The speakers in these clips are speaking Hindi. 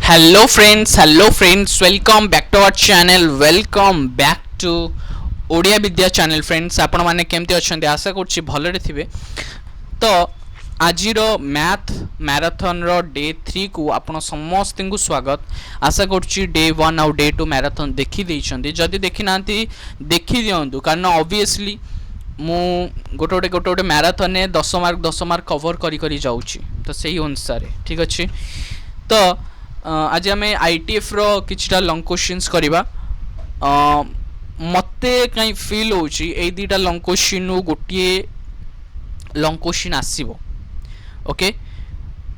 Hello friends welcome back to our channel welcome back to Odia Vidya channel friends आपण माने केमती अछंती आशा करछि भलरे थिबे। तो आजिरो मैथ मैराथन रो डे 3 को आपण समस्त को स्वागत आशा करछि डे 1 और डे 2 मैराथन देखि देइछंती जदी देखि नांती देखि दियंतु कारण ऑब्वियसली मु गोटे मैराथन ने 10 मार्क कवर करी करी जाउछि तो सही अनुसार ठीक अछि। तो आज आम आईटीएफ रो किछटा लॉन्ग क्वेश्चंस करबा मते कहीं फील होची ए दीटा लॉन्ग क्वेश्चन गोटे लॉन्ग क्वेश्चन आसीबो। Okay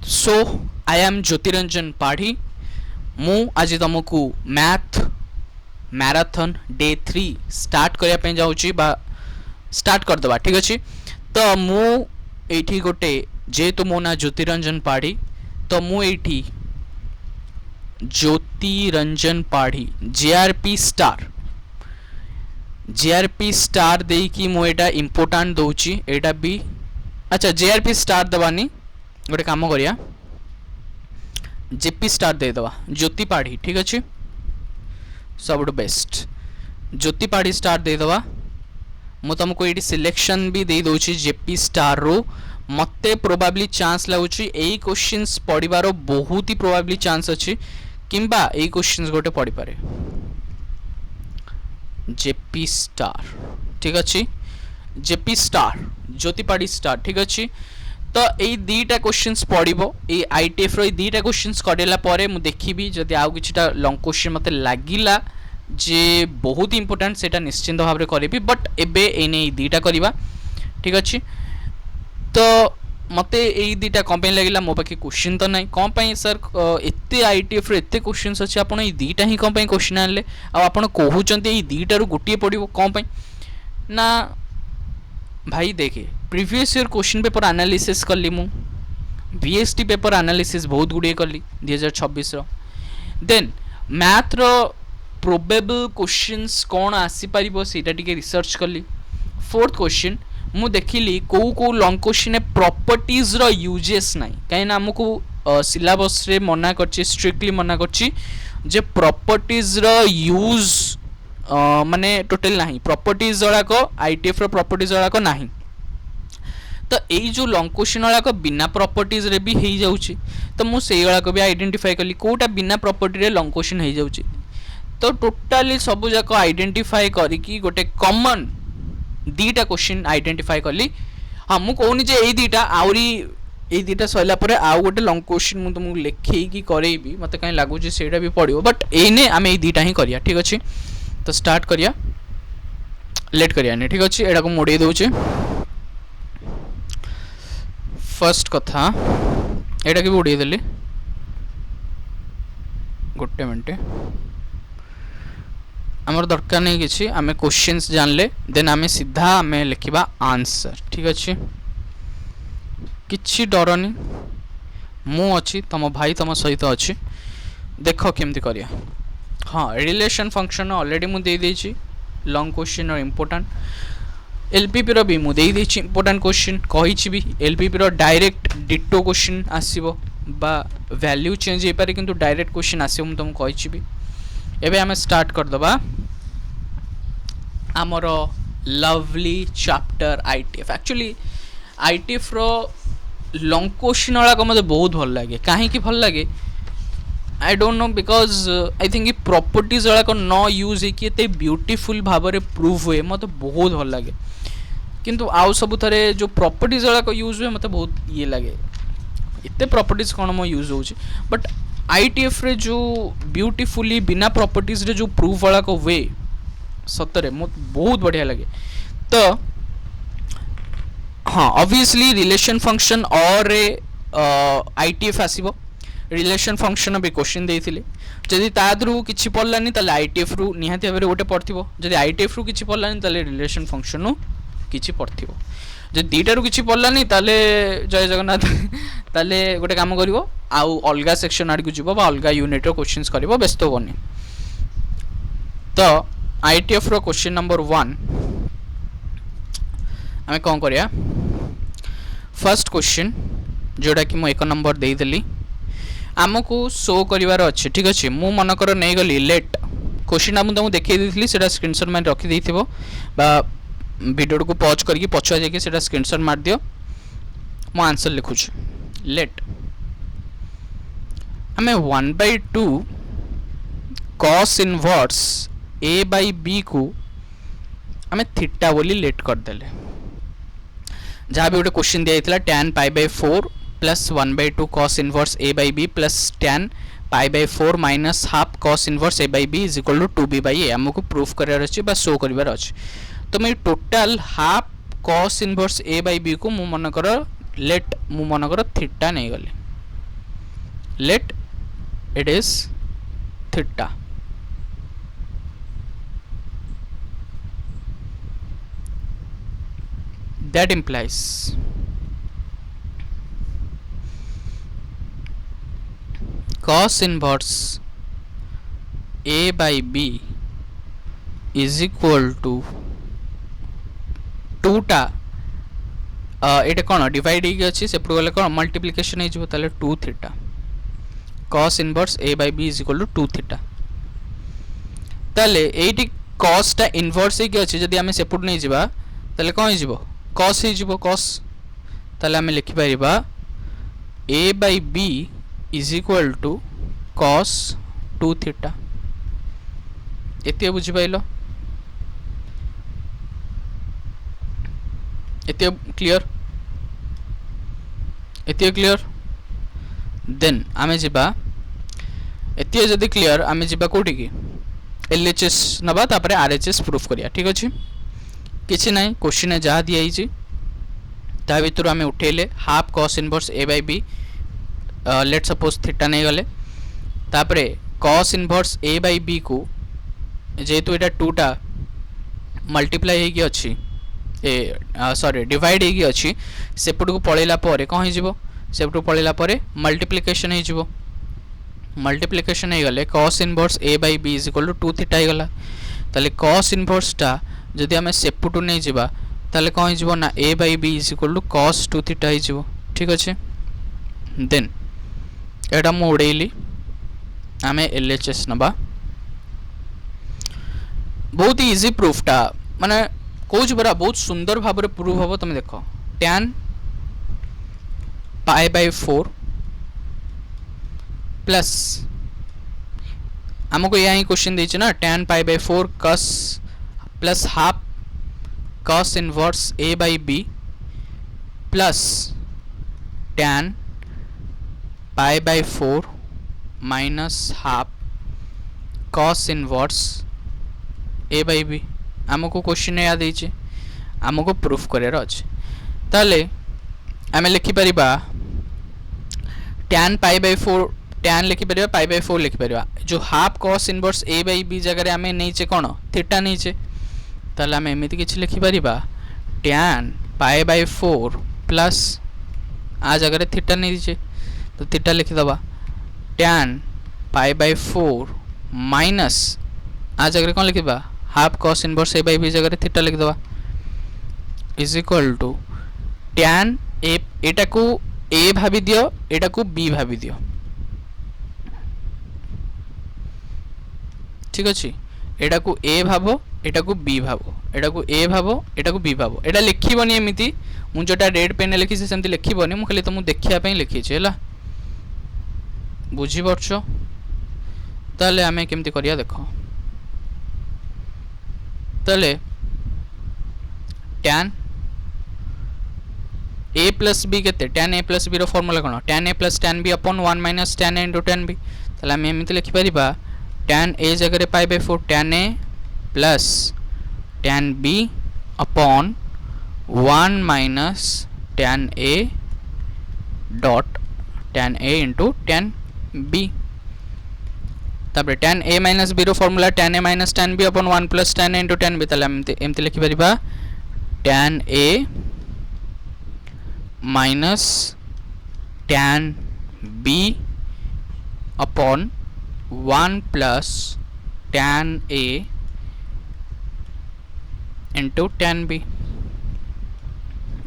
so I am Jyotiranjan Padhi मु आज तुमको मैथ मैराथन डे 3 स्टार्ट करया पे जाउची बा स्टार्ट कर दबा ठीक अछि। तो मु एठी गोटे जेतु मो ना ज्योतिरंजन पाढ़ी तो मु एठी ज्योतिरंजन पाढ़ी जेआरपी स्टार दे कि मु एटा इंपोर्टेंट दउची एटा भी अच्छा जेआरपी स्टार दबानी गोटे काम करिया जेपी स्टार दे दबा ज्योति पाढ़ी ठीक अछि सबुठ बेस्ट ज्योति पाढ़ी स्टार दे दबा मु तुमको एटी सिलेक्शन भी दे दउची जेपी स्टार रो मते प्रोबेबली चांस लागुची एई क्वेश्चंस पढिबारो बहुत ही प्रोबेबली चांस अछि किंबा एई क्वेश्चंस गोटे पढि पारे जेपी स्टार ठीक अछि जेपी स्टार ज्योति पाढ़ी स्टार ठीक अछि। तो एई दीटा क्वेश्चंस पढिबो एई आईटीएफ रो एई दीटा क्वेश्चंस करेला पारे मु देखिबी जदि आउ किछटा लॉन्ग क्वेश्चन मते लागिला जे बहुत इंपोर्टेंट सेटा निश्चिंत भाव रे करिबी बट एबे एने एई दीटा करिबा ठीक अछि। तो मते एई दीटा कम पे लागिला मो पाखे क्वेश्चन तो नहीं कम पे सर एते आईटीएफ रे एते क्वेश्चंस अछि आपण एई दीटा ही कम पे क्वेश्चन आनले आ आपण कहउचंती एई दीटा रु गुटिए पडिबो कम पे ना भाई देखे previous year question paper analysis करली मु वीएसटी पेपर एनालिसिस बहुत गुडिए करली 2026 रो देन मैथ रो प्रोबेबल क्वेश्चंस कोन आसी परिबो सेटा टिके रिसर्च करली। फोर्थ क्वेश्चन मु देखिली को लॉन्ग क्वेश्चन ने प्रॉपर्टीज रो यूजेस नाही काहे ना हमको सिलेबस रे मना करछि स्ट्रिक्टली मना करछि जे प्रॉपर्टीज रो यूज माने टोटल नाही प्रॉपर्टीज वाला को आईटीएफ रो प्रॉपर्टीज वाला को नाही। तो एई जो लॉन्ग क्वेश्चन वाला को बिना प्रॉपर्टीज रे भी हेई जाउछि तो मु सेई वाला को भी आइडेंटिफाई करली कोटा बिना प्रॉपर्टी रे लॉन्ग क्वेश्चन हेई जाउछि तो टोटली सब जाको आइडेंटिफाई करी कि गोटे कॉमन दीटा क्वेश्चन आइडेंटिफाई करली। हाँ मु कहूनी जे एई दीटा आउरी एई दीटा सइला परे आउ गोटे लॉन्ग क्वेश्चन मु तुमको लिखेई कि करेबी मते काई लागु जे सेटा भी पडियो बट एने आमे एई दीटा ही करिया ठीक अछि। तो स्टार्ट करिया लेट करिया ने ठीक अछि एडा को मोडे दउचे फर्स्ट कथा एडा के उडे देले गोटे मिनट आमर दरकार नहीं किसी आमे क्वेश्चंस जानले देन आमे सीधा आमे लिखिबा आंसर ठीक अछि किछि डरनी मु अछि तम भाई तम सहित अछि देखो केमती करिया। हाँ रिलेशन फंक्शन ऑलरेडी मु दे देछि लॉन्ग क्वेश्चन और इंपोर्टेंट एलपीपी रो भी मु दे देछि इंपोर्टेंट क्वेश्चन कहिछि भी एलपीपी रो डायरेक्ट डिटो क्वेश्चन आसीबो बा वैल्यू चेंज हे पारे किंतु डायरेक्ट क्वेश्चन आसीबो मु तुम कहिछि भी। एबे आमे स्टार्ट कर दबा आमर lovely chapter ITF actually ITF रो लॉन्ग क्वेश्चन वाला को मते बहुत भल लागे काहे कि भल लागे I don't know because I think properties वाला को न यूज है कि एते ब्यूटीफुल भाव रे प्रूव हुए मते बहुत भल लागे किंतु आउ सब थरे जो प्रॉपर्टीज वाला को यूज हुए मते बहुत ये लागे एते प्रॉपर्टीज कोन मो यूज होउची बट आईटीएफ रे जो ब्यूटीफुली बिना प्रॉपर्टीज रे जो प्रूफ वाला को वे सतरे बहुत बढ़िया लगे। तो हाँ ऑब्वियसली रिलेशन फंक्शन और आईटीएफ आसीबो रिलेशन फंक्शन भी क्वेश्चन देइथिले जदि तादरु किछि पड़लानी ताले आईटीएफ रु निहाती भाबरे गोटे पड़थिबो जदि आईटीएफ रु किछि पड़लानी ताले रिलेशन फंक्शन नु किछि पड़थिबो जे दीटा रु किछि पड़लानी ताले जय जगन्नाथ ताले गोटे काम करिवो आउ अलगा सेक्शन आड़ को जीवो बा अलगा यूनिट रो क्वेश्चंस करिवो व्यस्त होबनी। तो आईटीएफ रो क्वेश्चन नंबर 1 हमें कौन करिया फर्स्ट क्वेश्चन जोड़ा कि मु 1 नंबर दे देली आमको शो करिवार अच्छे ठीक अच्छे मु मनकर नहीं गली लेट क्वेश्चन मुझे तुमको देखी दी से स्क्रीनशॉट मार रखी वीडियो को पॉज करके पछुआ जाके स्क्रीनशॉट मार दियो मो आंसर लिखुछ लेट आमे 1/2 cos inverse a by b को आमे थीटा बोली लेट कर देले जहाँ भी गोटे क्वेश्चन दिया tan π/4 plus 1/2 cos inverse a by b plus tan π/4 minus half cos inverse a by b is equal to 2b/a हमको प्रूफ करार अच्छे बा शो करार अच्छे तो मैं total half cos inverse a by b को मु मनकर लेट मु मनकर थीटा नहीं गले let it is theta that implies cos inverse a by b is equal to 2 टा एटा कौन डिवाइड हो अच्छी से गले कौन मल्टीप्लिकेशन हो ताले 2 theta cos inverse a by b is equal to 2 theta ताले एटी cos टा इनवर्स हो अच्छी जदि आमे सेपट नहीं जिबा ताले कौन हो cos हो cos ताले आमे लिखि परिबा a by b is equal to cos 2 theta एते बुझि पाइलो एते क्लियर देन आमे जिबा एते जदी क्लियर आमे जिबा कोठी की LHS नबा तापरे RHS प्रूफ करिया ठीक अछि किसी ना क्वेश्चन जहाँ दिखाई ता भर आम उठेले half cos inverse a by b let suppose theta नहीं गले तापरे cos inverse a by b को जेहेतु एटा 2 टा मल्टीप्लाई होगी अच्छी सॉरी डिवाइड होगी अच्छी सेपट को पलैला कौन हो सेपट को पलैला मल्टीप्लिकेशन हो मल्टीप्लिकेशन हो गले cos inverse a by b is equal to 2 theta हो गला ताले cos इनवर्स टा जदि आम सेपटू नहीं जावा ताले कौन हो ना a by b is equal to cos 2 theta हो ठीक अच्छे देन एटा मु उड़ेली आम LHS नबा बहुत इजी प्रूफटा माने कौच बरा बहुत सुंदर भाव में प्रूफ हम तुम देख tan π/4 प्लस आमको यहाँ ही क्वेश्चन देछि ना tan π/4 cos plus half cos inverse a by b plus tan π/4 minus half cos inverse a by b आमको क्वेश्चन याद है आमको प्रूफ करार अच्छे ताले आम लिखिपर tan π/4 tan लिखिपर π/4 लिखिपर जो half cos inverse a by b जगह आम नहीं कौन थीटा नहीं ताले आम एमती किसी लिखिपर tan π/4 प्लस आ जगह थीटा नहीं तो थीटा लिखिदबा tan π/4 माइनस आ जगह कौन लिखा half cos inverse a by b जगह थीटा लिखिदबा इज इक्वल टू tan एटा को a भाभी दियो एटा को b भाभी दियो ठीक अच्छे एटा को a भावो एटा को b भावो एटा को a भावो एटा को b भावो एटा लिखिबनी एमिति मु जोटा रेड पेन लिखि से सेमति लिखिबनी मु खाली तुमु देखिया पई लिखि छै हला बुझी परछो ताले आमे केमति करिया देखो ताले tan a प्लस b केते tan a प्लस b रो फार्मूला कोन tan a plus tan b upon 1 minus tan a into tan b ताले आमे एमिति लिखि परिबा tan a जगह π/4 tan a plus tan b upon 1 minus tan a dot tan a into tan b तापर tan a माइनस b रो formula tan a minus tan b upon 1 plus tan a into tan b ताले एमती लिखि परिबा tan a minus tan b upon 1 plus tan a into tan b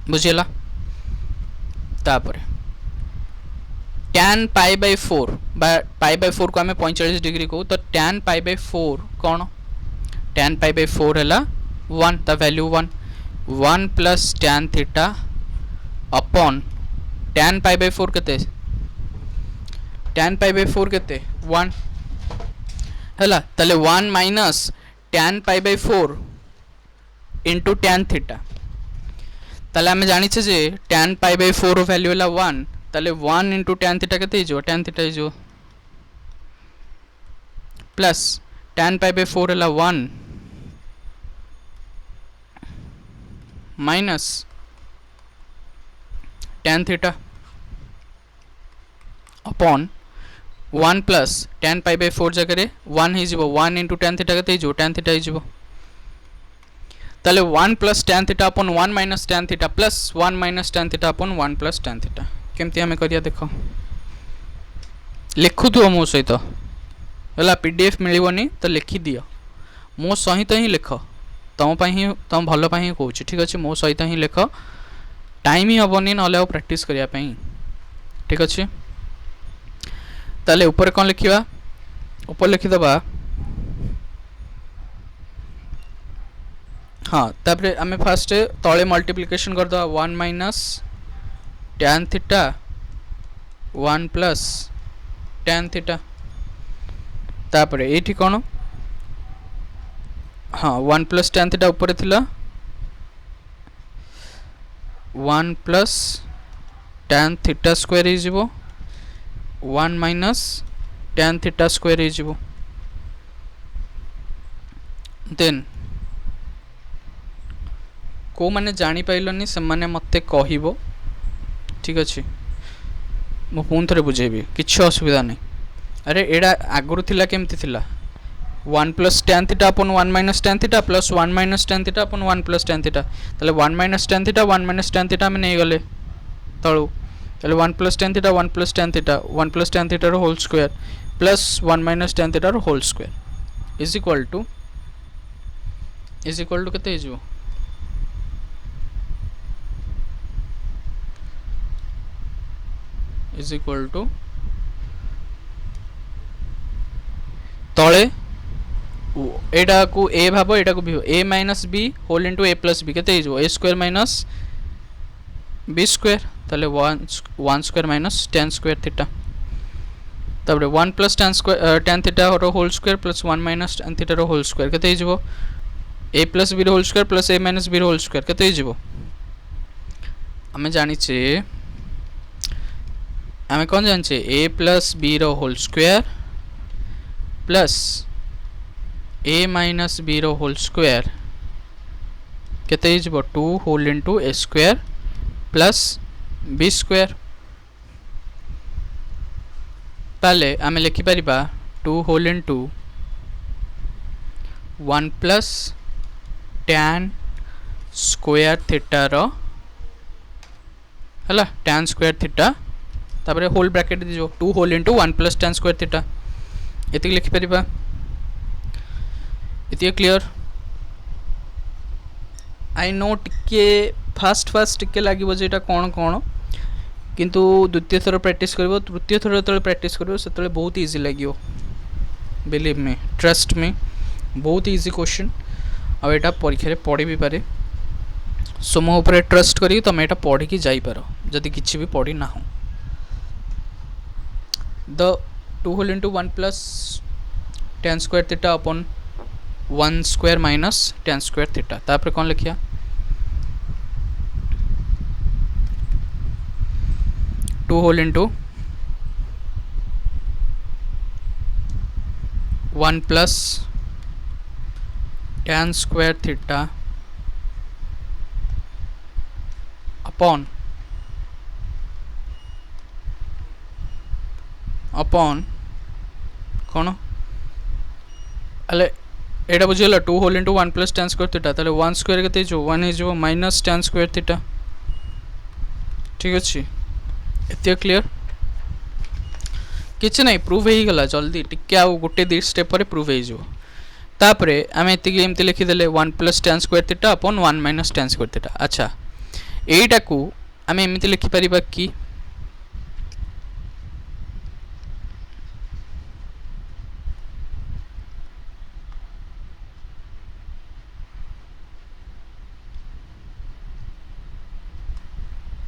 बुझेला तापर tan π/4 पाई बाय 4 को आम 45 डिग्री कहू तो tan पाई बाय 4 कौन tan पाई बाय 4 है 1 ता value 1 plus tan theta upon tan pi by 4 केते tan पाई बाय 4 केते 1 है ताले 1 minus tan pi by 4 into tan theta ताले आम जानिछे जे tan पाई बाय 4 वैल्यू है 1 ताले 1 इंटू tan थीटा केते हो tan थीटा हो प्लस tan पाई बाय 4 है 1 minus tan theta upon 1 plus tan pi by 4 जगह 1 हो 1 इंटू tan थीटा केते हो tan थीटा हो ताले 1 plus tan theta upon 1 minus tan theta plus 1 minus tan theta upon 1 plus tan theta केमती आम करिया देख लिखुथु मो सहित है पीडीएफ मिलनी तो लिखिदि मो सहित ही लिख तुम तुम भल ही कहूँ ठीक अच्छे मो सहित ही लिख टाइम ही हेनी ना प्रैक्टिस करने ठीक अच्छे ताले ऊपर कौन लिखा ऊपर लिखिदबा हाँ तापर आम फास्ट तले मल्टीप्लिकेशन करदे 1 minus tan theta 1 plus tan theta तापर ये कौन हाँ 1 प्लस tan थीटा ऊपर थिला 1 प्लस tan थीटा स्क्वायर हो 1 माइनस tan थीटा स्क्वायर हो देन को माने जानी पाइलनी से माने मते कहिबो ठीक अच्छे मु पुणी थे बुझेबी किसी असुविधा नहीं अरे एडा आगुरी थिला केमती थिला 1 plus tan theta upon 1 minus tan theta plus 1 minus tan theta upon 1 plus tan theta ताले 1 minus tan theta 1 minus tan theta में नहीं गले तळु ताले 1 plus tan theta 1 plus tan theta 1 plus tan theta रो whole square plus 1 minus tan theta रो whole square is equal to केते हिजो इज इक्वल टू तले एटा को ए भाव एटा को b a minus b whole into a plus b केते a square minus b square ताले 1 square minus tan square theta तबरे 1 प्लस tan थीटा रो whole square plus 1 minus tan theta रो होल स्क्वायर केते हिजबो ए प्लस बी रो whole square plus a minus b रो होल स्क्वायर केते हिजबो आमे जानिचे आमे कौन जानछे ए प्लस बी रो whole square plus a minus b रो होल स्क्वायर केते हिजबो 2 whole into a square plus b square ताले आमे लिखि परिबा 2 whole into 1 plus tan square theta रो हला tan स्क्वायर थीटा तापर होल ब्रैकेट दीजिए 2 whole into 1 plus tan square theta ये लिखिपर ये क्लीयर आई नो टिके फास्ट टिके लगे जे कौन कौन किंतु द्वितीय थर प्रैक्टिस कर तृतीय थर जो प्रैक्टिस कर से बहुत इजी लगे बिलीव मी ट्रस्ट मी बहुत इजी क्वेश्चन आ यहाँ परीक्षा पढ़ी भी पारे सो मो ऊपर ट्रस्ट करी तुम यहाँ पढ़ी की जापर जदि किसी भी पढ़ी ना द 2 whole into 1 plus tan square theta upon 1 square minus tan square theta तापर कौन लिखिया 2 whole into 1 plus tan square theta upon कौन अले एटा बुझीगला 2 whole into 1 plus tan square theta ताले 1 स्क्वायर केते जो 1 हो माइनस tan स्क्वायर थीटा ठीक अच्छे एत क्लीयर किसी ना प्रूव हो गला जल्दी टिके आ गोटे 2 स्टेप पर प्रूव हो तापरे आम एमती लिखिदे 1 plus tan square theta upon 1 minus tan square theta अच्छा एटा को आम एमती लिखिपर कि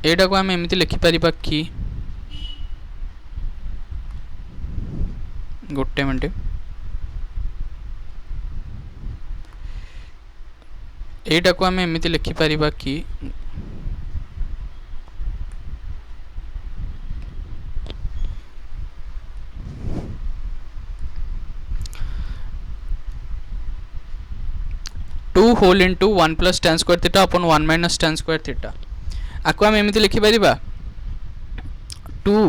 एटा को आम एमती लिखिपर कि गोटे मिनट एटा को आम एमती लिखिपर कि 2 whole into 1 plus tan square theta upon 1 minus tan square theta आपको आम एमती लिखिपर 2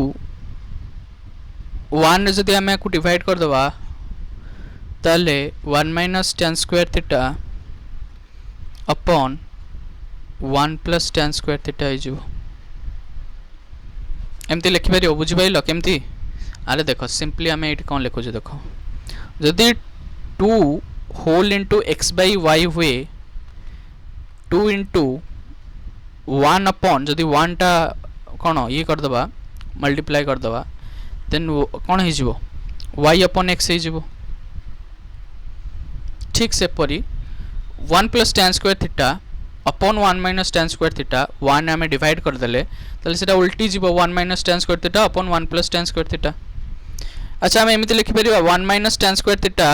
1 जदि आम आपको डिवाइड करदे ताले 1 minus tan square theta upon 1 plus tan square theta हो एमती लिखिपर बुझिपार केमती अरे देख सिंपली आम ये कौन लिखुचे देख जदि 2 whole into x by y हुए 2 इंटू 1 अपन जदि 1 टा कौन ये करदे मल्टीप्लाई करदे देन कौन हो वाई अपन एक्स हो ठीक से परी 1 plus tan square theta upon 1 minus tan square theta 1 आम डिवाइड करदे ताले उल्टी जीव 1 minus tan square theta upon 1 plus tan square theta अच्छा आम एमती लिखिपर 1 minus tan square theta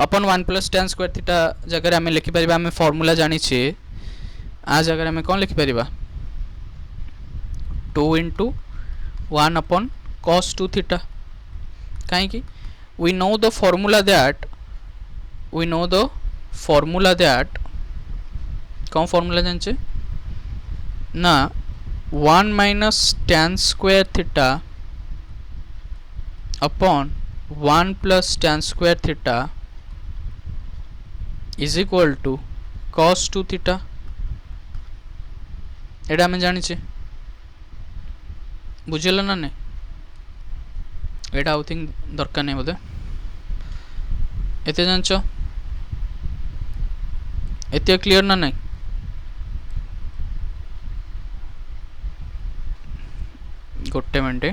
upon 1 plus tan square theta जगह आम लिखिपर आम फॉर्मूला जानीचे आ जगह आम कौन लिखिपर 2 इंटू 1 अपन cos 2 थीटा कहीं we know the formula that कौन फॉर्मूला जाने ना 1 minus tan square theta upon 1 plus tan square theta is equal to cos 2 theta एटा आम जानीचे बुझेल ना नहीं एटा आउ थिंक दरकार नहीं बोधे एते जानच एते क्लियर ना नहीं गोटे मिनट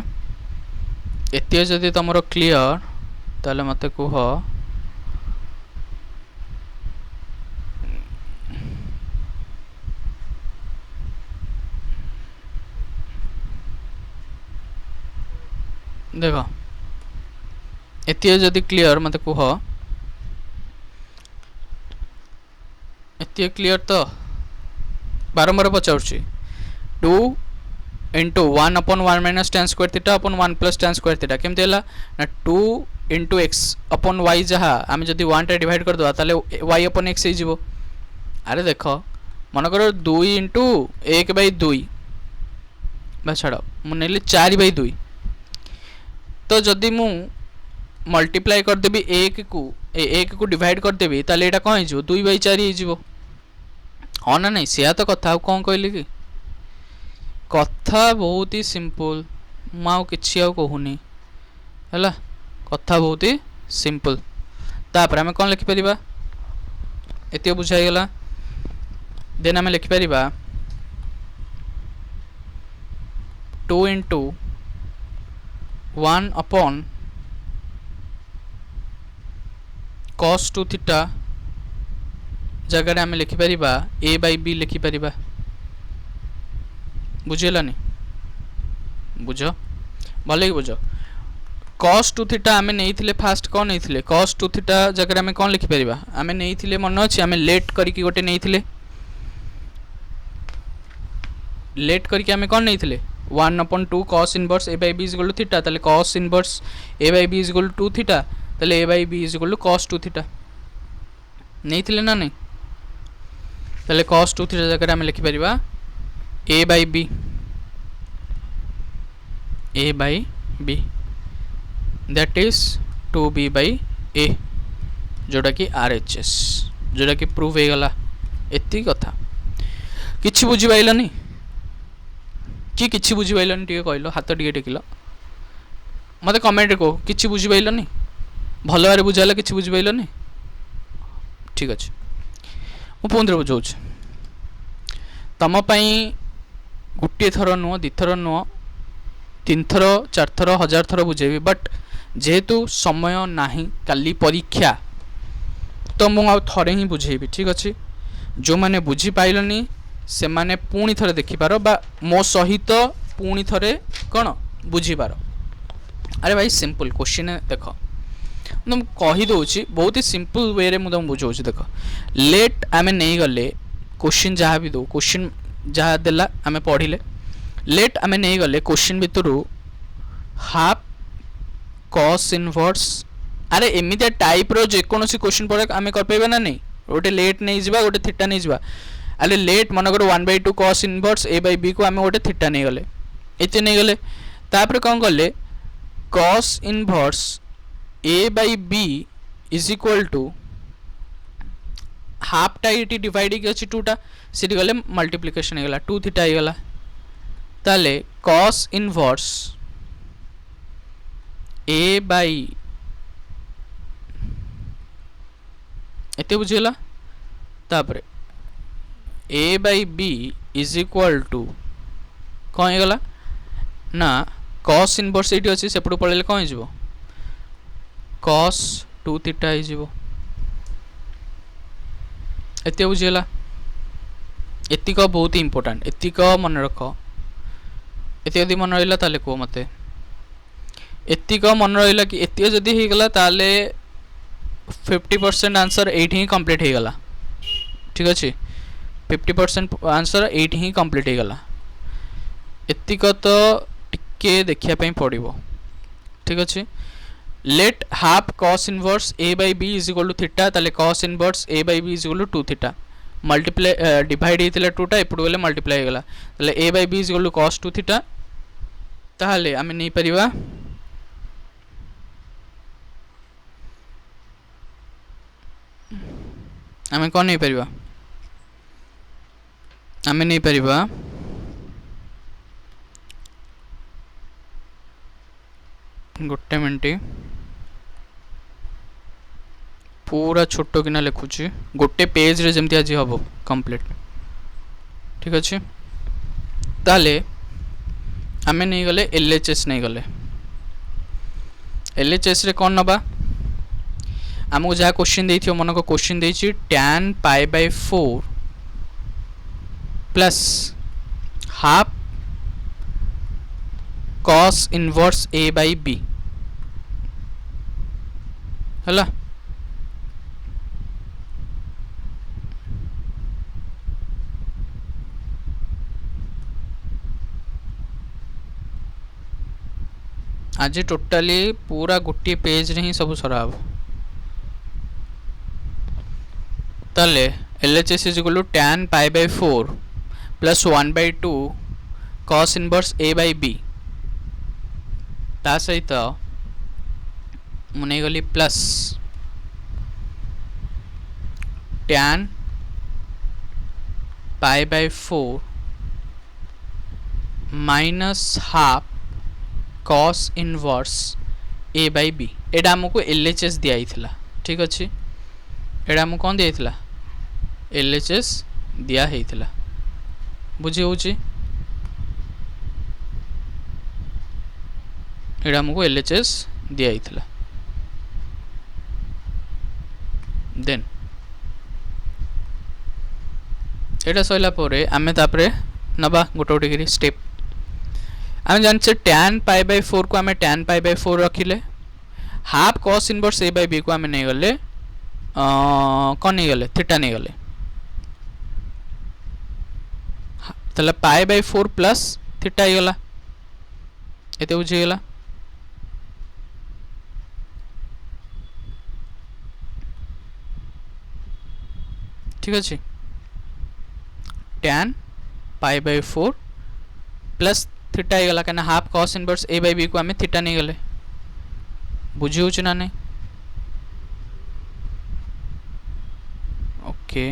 एते जदि तुमर क्लियर ताले मते कह देख एतिए जदि क्लियर मत कह एतिए क्लियर तो बारंबार पचारुची 2 इंटू 1 अपन 1 minus tan square theta upon 1 plus tan square theta केमती है ना 2 इंटू एक्स अपन वाई जहाँ आम जब 1 टा डिवाइड करदे ताले वाई अपन एक्स हो अरे देख मनकर 2 इंटू 1 बै 2 छाड़ मुझे 4 बै 2 तो जदि मु मल्टीप्लाई करदेवी 1 को डिवाइड करदेवी ताले एटा कौन हो 2 बै 4 हो हाँ ना नहीं सिया तो कथा कौन कहली कि कथा बहुत ही सिंपल माँ किसी कहूनी है कथा बहुत ही सिंपल तापर आम कौन लिखिपर एत बुझाईगला देन आम लिखिपर 2 इंटू 1 अपन cos 2 थीटा जगह आम लिखिपर a by b लिखिपर बुझेलानी बुझ भले बुझ cos 2 थीटा आम नहीं फास्ट कौन नहीं cos 2 थीटा जगह आम कौन लिखिपर आम नहीं मन अच्छे आम लेट करके गोटे नहीं लेट करके आम कौन नहीं 1 upon 2 cos inverse a by b is equal to theta ताले cos inverse a by b is equal to 2 theta ताले a by b is equal to cos 2 theta नहीं ना नहीं ताले cos 2 थीटा जगह आम लिखिपर a by b that is 2b by a जोटा कि RHS जोटा कि प्रूव हो गला एति कथा किछि बुझी पाइलनी कि किछि बुझी पाइलनी टिके कहलो हाथ टिके टेकिलो मते कमेंट को किछि बुझी पाइलनी भल भारे बुझाला किछि बुझी पाइलनी ठीक अछि मु पुनः बुझाऊ तम पई गोटे थर नुह दिथर नुह 3 थर 4 थर 1000 थर बुझेबी बट जेहेतु समय नाही काली परीक्षा तो मु आ थरे ही बुझेबी ठीक अच्छे जो मैंने बुझी पाइलनी से माने पुणी थरे देखि पारो बा मो सहित पुणी थरे कौन बुझी पारो। अरे भाई सिंपल क्वेश्चन देख तुम कही दउची बहुत ही सिंपल वे रे तुम बुझाऊँ देख लेट आम नहीं गले क्वेश्चन जहाँ भी दो क्वेश्चन जहाँ देला आम पढ़िले लेट आम नहीं गले क्वेश्चन भितर हाफ कॉस इनवर्स अरे एमितिया टाइप रो जेकोसी क्वेश्चन पड़े आम कर ना नहीं गोटे लेट नहीं जावा गोटे थीटा नहीं जावा अरे लेट मनकर 1/2 cos inverse a by b को आम गोटे थीटा नहीं गले एते नहीं गले तापर कौन कले cos inverse a by b is equal to half टा ये डिवाइड अच्छी टूटा सी गले मल्टीप्लिकेशन होगा 2 थीटा होगा ताले कॉस इनवर्स ए बाई एते बुझीगला तापर a by b is equal to कौन होगा ना कॉस इनवर्स ये अच्छी सेपट पड़े कौन हो कॉस 2 थीटा हो एते बुझीगला एतिक बहुत इंपोर्टेंट एतिक मन रख एति यदि मन रहा ताले कह मत एतिक मन रहा कि एतिक जदि होगला ताले 50% आंसर एठी ही कंप्लीट हो गला ठीक अच्छे 50% आंसर एठी ही कंप्लीट हो गला एतिक तो टिके देखिया पड़ो ठीक अच्छे let half cos inverse a by b is equal to theta ताले cos inverse a by b is equal to 2 theta multiply divide होता 2टा एपट गले मल्टीप्लाई होगा ताले a by b is equal to cos 2 theta ताहले आमे नहीं परिवा आमे कौन नहीं परिवा आमे नहीं परिवा गोटे मिनट पूरा छोट किना लिखुची गोटे पेज रे जमती आज हम कंप्लीट ठीक अच्छे ताले आमे नहीं गले एलएचएस नहीं गले एलएचएस रे कौन नबा आमको जहाँ क्वेश्चन देथि मन को क्वेश्चन देछि tan pi by 4 plus half cos inverse a by b हला आज टोटाली पूरा गोटे पेज रे ही सब सराब ताले LHS is equal to tan pi by 4 plus 1/2 cos inverse a by b ता सहित मुने गली plus tan pi by 4 minus half cos inverse a by b एटा हमको एलएचएस दिया ही ठीक अच्छे एटा हमको कौन दिया एलएचएस दिया ही बुझी हो एटा हमको एलएचएस दिया ही देन एटा सैला परे आमे तापरे नबा गोटे गोटे करी स्टेप आम जानचे tan पाई बाय 4 को आम tan पाई बाय 4 रखिले half cos inverse a by b को आम नहीं गले कौन नहीं गले थीटा नहीं गले तले पाई बाय 4 प्लस थीटा ही गला एते बुझी गला ठीक अच्छे tan pi by 4 plus theta ही गला कहना half cos inverse a by b को आम थीटा नहीं गले बुझी हो ना नहीं okay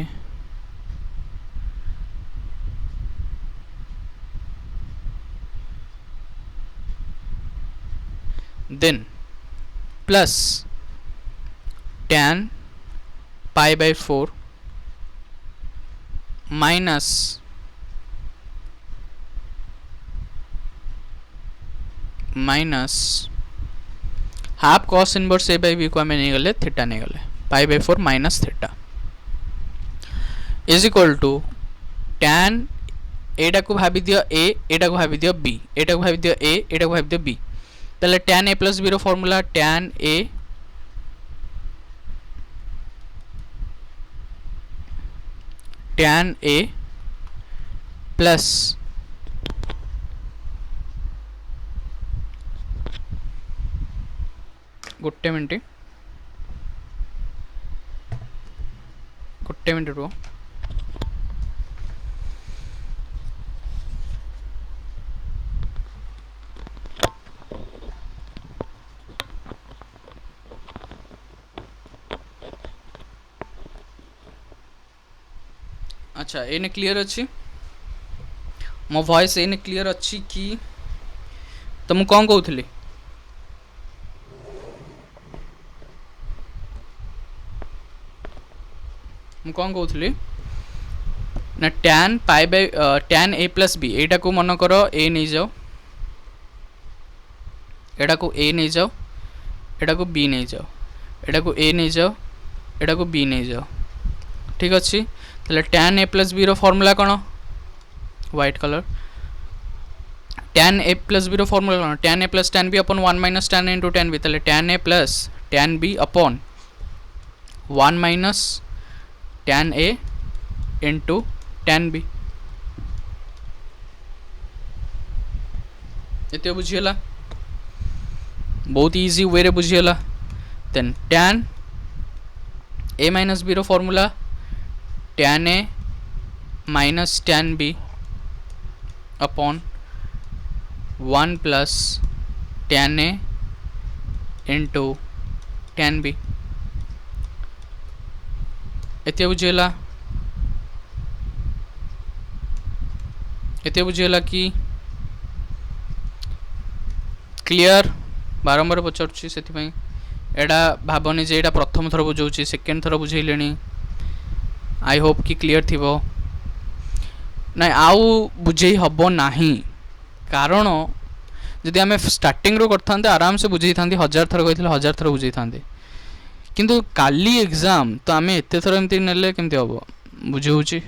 then plus tan pi by 4 minus half cos inverse a by b को हमें नहीं गले थीटा नहीं गले pi by 4 minus theta is equal to tan एटा को भाबी दियो a, एटा को भाबी दियो b, एटा को भाबी दियो a, एटा को भाबी दियो b। ताले tan a plus b रो फॉर्मूला tan a प्लस गोटे मिनट रो अच्छा एने क्लियर अच्छी मो वॉइस एने क्लियर अच्छी कि तो मु कौन कहूली कौन कहूली ना tan pi bye tan a plus b एटा को मन कर a नहीं जाओ एटा को a नहीं जाओ एटा को b नहीं जाओ एटा को a नहीं जाओ एटा को b नहीं जाओ ठीक अच्छे ताले tan a प्लस b रो फॉर्मूला कौन white colour tan a plus b रो फॉर्मूला कौन tan a plus tan b upon 1 minus tan a into tan b ताले tan a plus tan b upon 1 minus tan a into tan b एते बुझीला बहुत इजी वे रे बुझीला then tan a minus b रो formula tan a minus tan b upon 1 plus tan a into tan b एते बुझेला कि क्लियर बारंबार पचारुछि से एटा भावनी जे एटा प्रथम थर बुझाऊँ सेकेंड थर बुझेले आई होप कि क्लियर थी ना आउ बुझे हम ना कारण जदि आम स्टार्टिंग रो करते आराम से बुझे था 1000 थर कही 1000 थर बुझे था किंतु काली एग्जाम तो आम एत थर एमती नेले केमती हम बुझे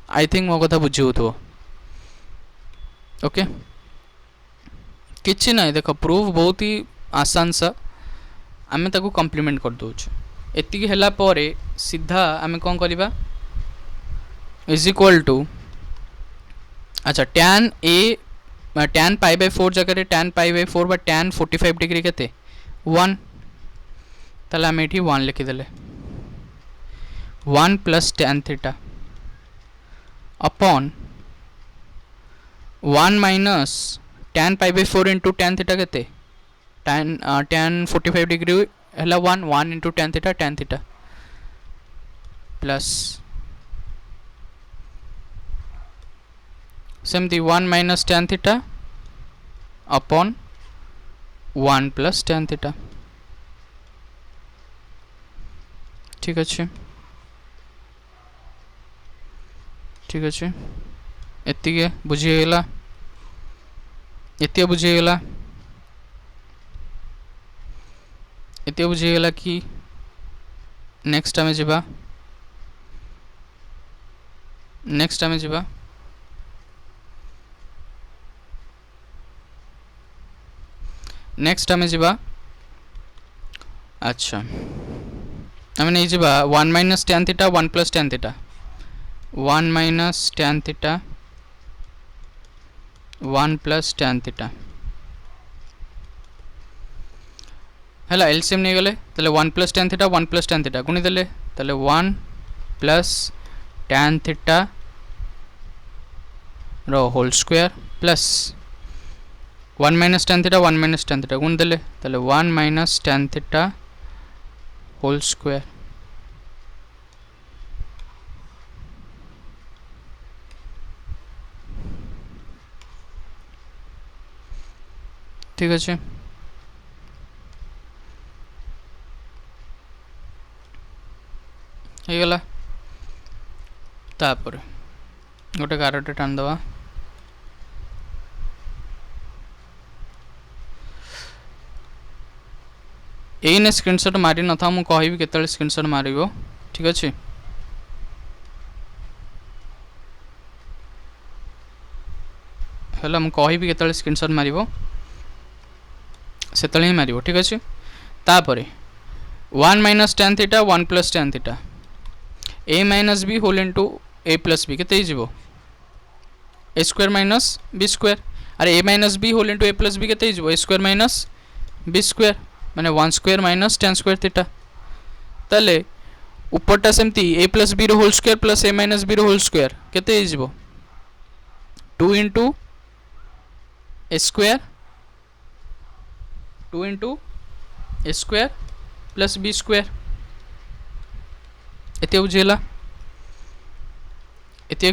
आई थिंक मो कथा बुझे तो ओके किछि ना देख प्रूफ बहुत ही आसान सा आम ताको कम्प्लीमेंट कर दउछु एतिकी हैला परे सीधा आम कौन करवा इज इक्वल टू अच्छा tan पाई बाय 4 जगह tan पाई बाय 4 बा tan 45 डिग्री केते 1 ताले आम एठी 1 लिखिदेले 1 plus tan theta upon 1 minus tan pi by 4 into tan theta केते tan 45 डिग्री हैला 1 इंटू tan थीटा प्लस सेमती 1 minus tan theta upon 1 plus tan theta ठीक अच्छे एतिके बुझीगला एतिके बुझीगला कि नेक्स्ट आमे जिबा अच्छा आम नहीं जा 1 minus tan theta 1 plus tan theta 1 minus tan theta 1 plus tan theta है एलसीएम नहीं गले ताले 1 plus tan theta 1 plus tan theta गुणी देले ताले 1 प्लस tan थीटा रो whole square plus 1 minus tan theta गुण देले ताले 1 minus tan theta whole square ठीक अच्छे गला तापर गोटे कारटे टाण दवा एने स्क्रीनशॉट मारी न था मुझे कहि केतले स्क्रीनशॉट मारिबो ठीक अच्छे है मुझे कहबी केतले स्क्रीनशॉट मारिबो सेतले ही मारिबो ठीक अछि तापरे 1 minus tan theta 1 plus tan theta a minus b whole into a plus b केते हिजबो a square minus b square अरे a minus b whole into a plus b केते हिजबो a square minus b square माने 1 square minus tan square theta तले ऊपरटा सेमती a प्लस b रो whole square plus a minus b रो होल स्क्वायर केते हिजबो 2 into a square 2 into a square plus b square एते बुझेला एते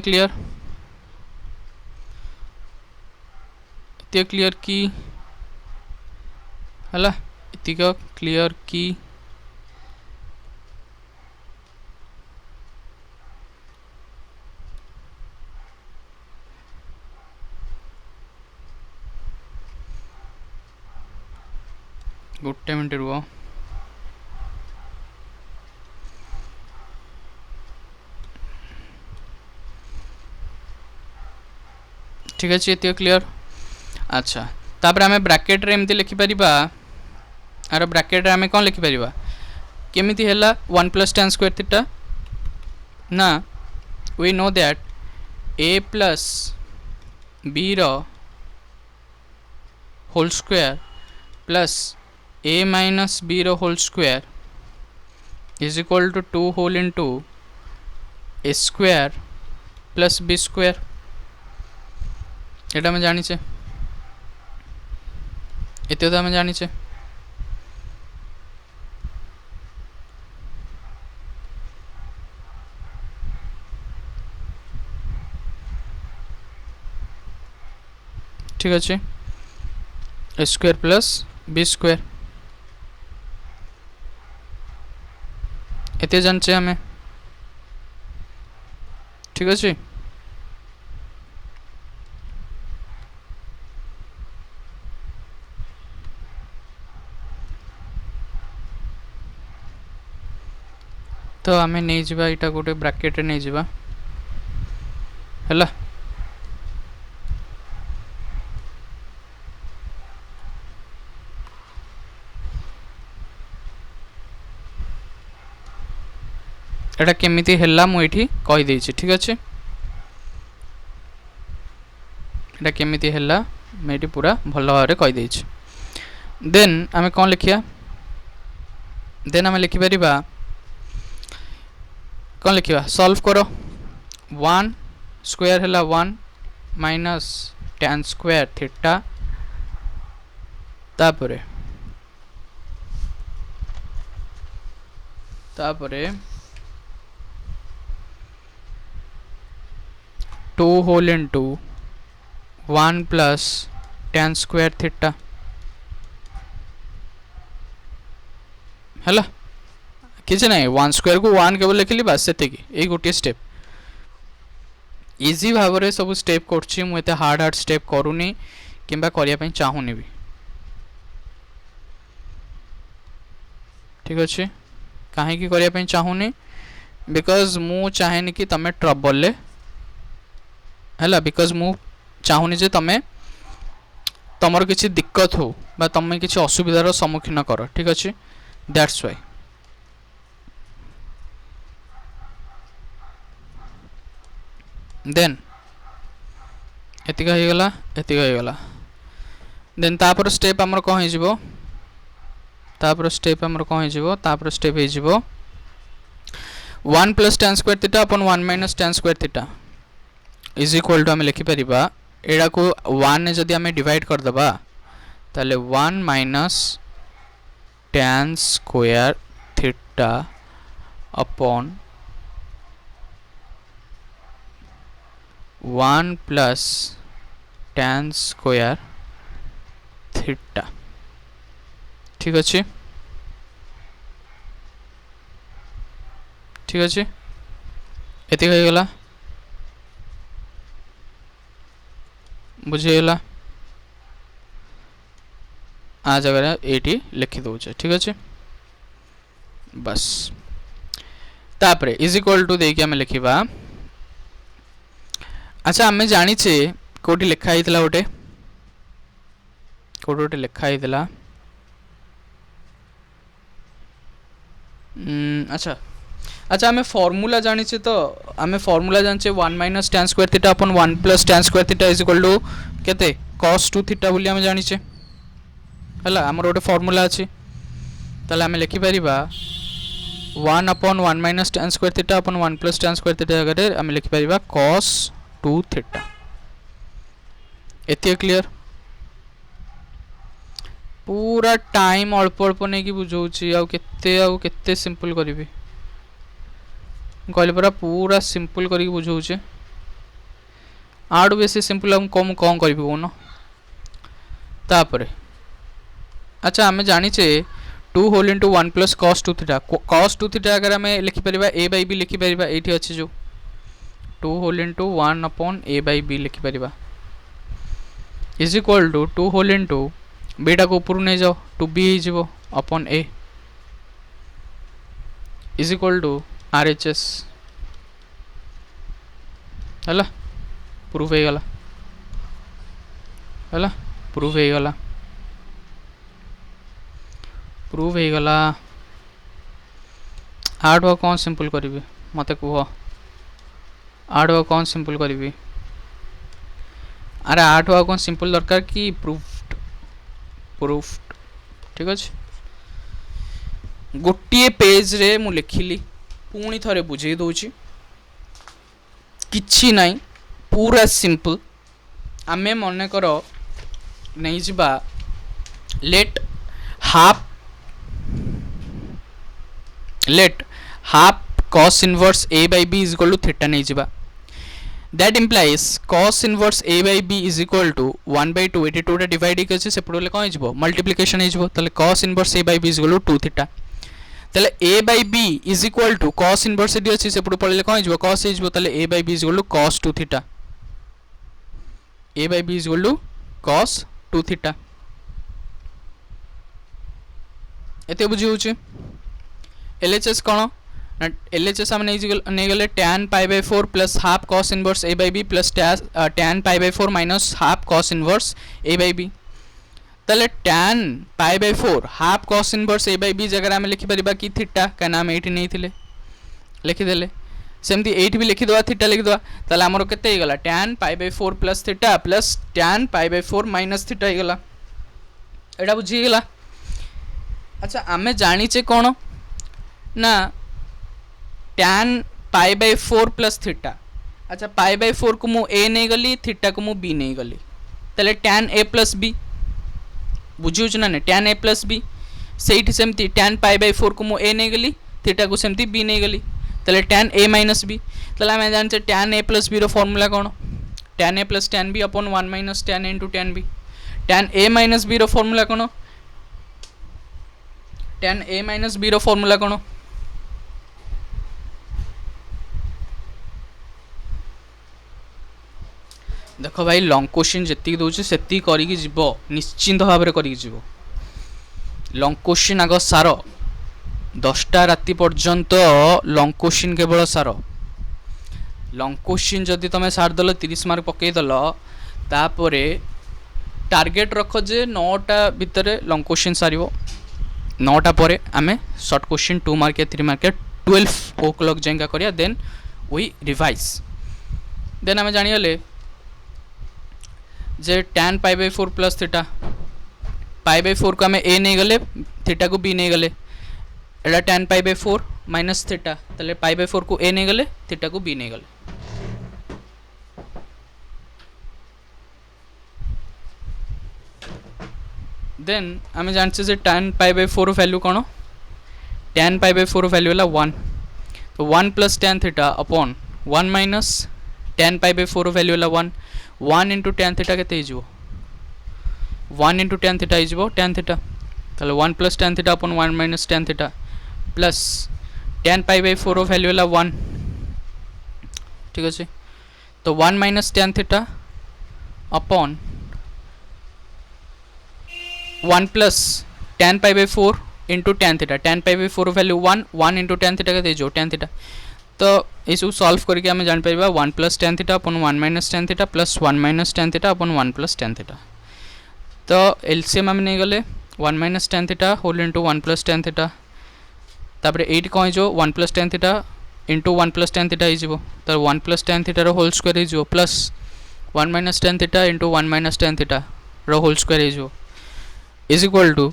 क्लियर की हला एतिका क्लियर की गोटे मिनट रुह ठीक अच्छे ये क्लियर अच्छा तापर आम ब्राकेट रे एमती लिखिपर आर ब्राकेट आम कौन लिखिपर केमिति है 1 प्लस tan स्क्वायर थीटा ना we know that a plus b रो whole square plus a minus b रो whole square is equal to 2 whole into a square plus b square एटा मैं जानीचे एते तो मैं जानीचे ठीक अच्छे a square plus b square एते जानचे हमें ठीक अच्छे तो आम नहीं जावा यहाँ गोटे ब्राकेट नहीं जावा है एटा केमिति हैला मु एठी कहि देछि ठीक अछि एटा केमिति हैला मैं एठी पूरा भलो भाबरे कहि देछि देन आमे कोन लिखिया देन आमे लिखि परिबा कौन लिखा सॉल्व करो 1 स्क्वायर है 1 माइनस tan स्क्वायर थीटा तापरे 2 whole into 1 plus tan square theta है किसी ना 1 स्क्वायर को 1 केवल लिखली बस से यही गोटे स्टेप इजी भाव में सब स्टेप करछि मुझे हार्ड स्टेप करूनी किंबा करने चाहूनी भी ठीक अच्छे कहीं करने चाहूनी बिकज मु चाहेनी कि तमें ट्रबल है बिकज मु चाहूनी जे तमें तुमर किसी दिक्कत हो बा तमें किसी असुविधार सम्मुखीन कर ठीक अच्छे दैट्स वाई देन एतिका हो गला देन तापर स्टेप हमर कौन हो तापर स्टेप हमर कौन हो तापर स्टेप हो 1 plus tan square theta upon 1 minus tan square theta is equal to आम लिखिपर एड़ा को 1 ने जदि आम डिवाइड कर दबा ताले 1 minus tan square theta upon 1 plus tan square theta ठीक अच्छे एति हो गला बुझीगला आ जगह ये लिखि दौचे ठीक अच्छे बस तापरे इज इक्वल टू देकी आम लिखा अच्छा आम जाचे कोटी लिखा होता गोटे कोटी गोटे लिखा होता अच्छा अच्छा आम फॉर्मूला जानी तो आम फॉर्मूला जाने 1 minus tan square theta upon 1 plus tan square theta is equal to केते cos 2 थीटा बोली आम जानिचे हला हमर गोटे फॉर्मूला अछि ताले आम लिखि परिबा 1 upon 1 minus tan square theta upon 1 plus tan square theta जगह आम लिखि परिबा cos 2 थीटा एते क्लियर पूरा टाइम अल्प अल्प नहीं कि बुझौछि आउ केते सिंपल करिवि कहले परा पूरा सिंपल करी बुझौछे आडू बेसी सिंपल हम कम कौन करी कौन तापरे अच्छा आम जानीचे 2 whole into 1 plus cos 2 theta cos 2 theta अगर आम लिखिपर a बाई बी लिखिपर ये अच्छे जो 2 whole into 1 upon a by b लिखिपर is equal to 2 whole into beta को ऊपर नहीं जाओ 2b हो upon a is equal to RHS है प्रूफ हो गला है प्रूफ हो गला प्रूफ हो गला आठ कौन सिंपल करी मत कह आठ कौन सिंपल करी अरे आठ कौन सिंपल दरकार कि प्रूफ प्रूफ ठीक अच्छे गोटे पेज रे मु लिखिली पुणी थरे बुझे दूची किछि नहीं पूरा सिंपल आमे मन कर नहीं जिबा let half cos inverse a by b is equal to theta नहीं जिबा that implies cos inverse a by b is equal to 1 by 2 82 टा डिवाइड के से पड़ले कोन जिवो मल्टीप्लिकेशन हे जिवो तले cos inverse a by b is equal to 2 theta तले a by b is equal to cos inverse D अछि से पड़ले कोन जिवो cos हे जिवो तले a by b is equal to cos 2 theta a by b is equal to cos 2 theta एते बुझी होची LHS कोन LHS हम नहीं गले tan pi by 4 plus half cos inverse a by b plus tan pi by 4 minus half cos inverse a by b तले tan pi by 4 half cos inverse a by b जगह आम लिखि परिबा कि थीटा का नाम एठी नहीं थिले लिखि देले सेमती एठी भी लिखि दवा थीटा लिखि दवा तले हमरो केते हे गला tan pi by 4 plus theta plus tan pi by 4 minus theta हे गला एटा बुझी गेला अच्छा आमे जानी छे कोन ना tan pi by 4 plus theta अच्छा pi by 4 को मु a नहीं गली थीटा को मु b नहीं गली तले tan a plus b बुझियो ना tan a plus b सेठी सेमती tan pi by 4 को मु a नहीं गली थीटा को सेमती b नहीं गली तले tan a minus b तले हम जान छे tan a plus b रो फार्मूला कोन tan a plus tan b upon 1 minus tan a into tan b tan a minus b रो फार्मूला कोन tan a minus b रो फार्मूला कोन देख भाई लॉन्ग क्वेश्चन जी दूसरी से करी जीव निश्चिंत भाव में करी जीव लॉन्ग क्वेश्चन आग सार 10टा राति पर्यंत लॉन्ग क्वेश्चन केवल सार लॉन्ग क्वेश्चन जदि तुम सारदेल 30 मार्क पकईदेल तापर टार्गेट रख जे 9टा भितर लॉन्ग क्वेश्चन सार 9टा पर आम short question 2 mark 3 mark 12 o'clock जाएगा करिया देन वी रिवाइज देन आम जानीगले जे tan pi by 4 plus theta pi by 4 को आम a नहीं गले थीटा को b नहीं गले एटा tan pi by 4 minus theta तले pi by 4 को a नहीं गले थीटा को b नहीं गले देन आम जानछे जे tan pi by 4 value cone tan pi by 4 value है 1 तो 1 plus tan theta upon 1 minus tan pi by 4 value है 1 1 इंटू tan थीटा के 1 into tan theta tan theta ताले 1 plus tan theta upon 1 minus tan theta plus tan pi by 4 value है 1 ठीक है तो 1 minus tan theta upon 1 plus tan pi by 4 into tan theta tan pi by 4 value 1 1 into tan theta के tan थीटा तो ये सब सॉल्व करके आम जापर 1 + tan theta upon 1 - tan theta plus 1 - tan theta upon 1 + tan theta. तो एलसीएम आम नहीं गले 1 - tan theta whole into 1 + tan theta तापर एट कौन हो 1 + tan theta into 1 + tan theta हो तो 1 + tan थीटार होल स्क्वायर हो plus 1 - tan theta into 1 - tan theta whole square हो is equal to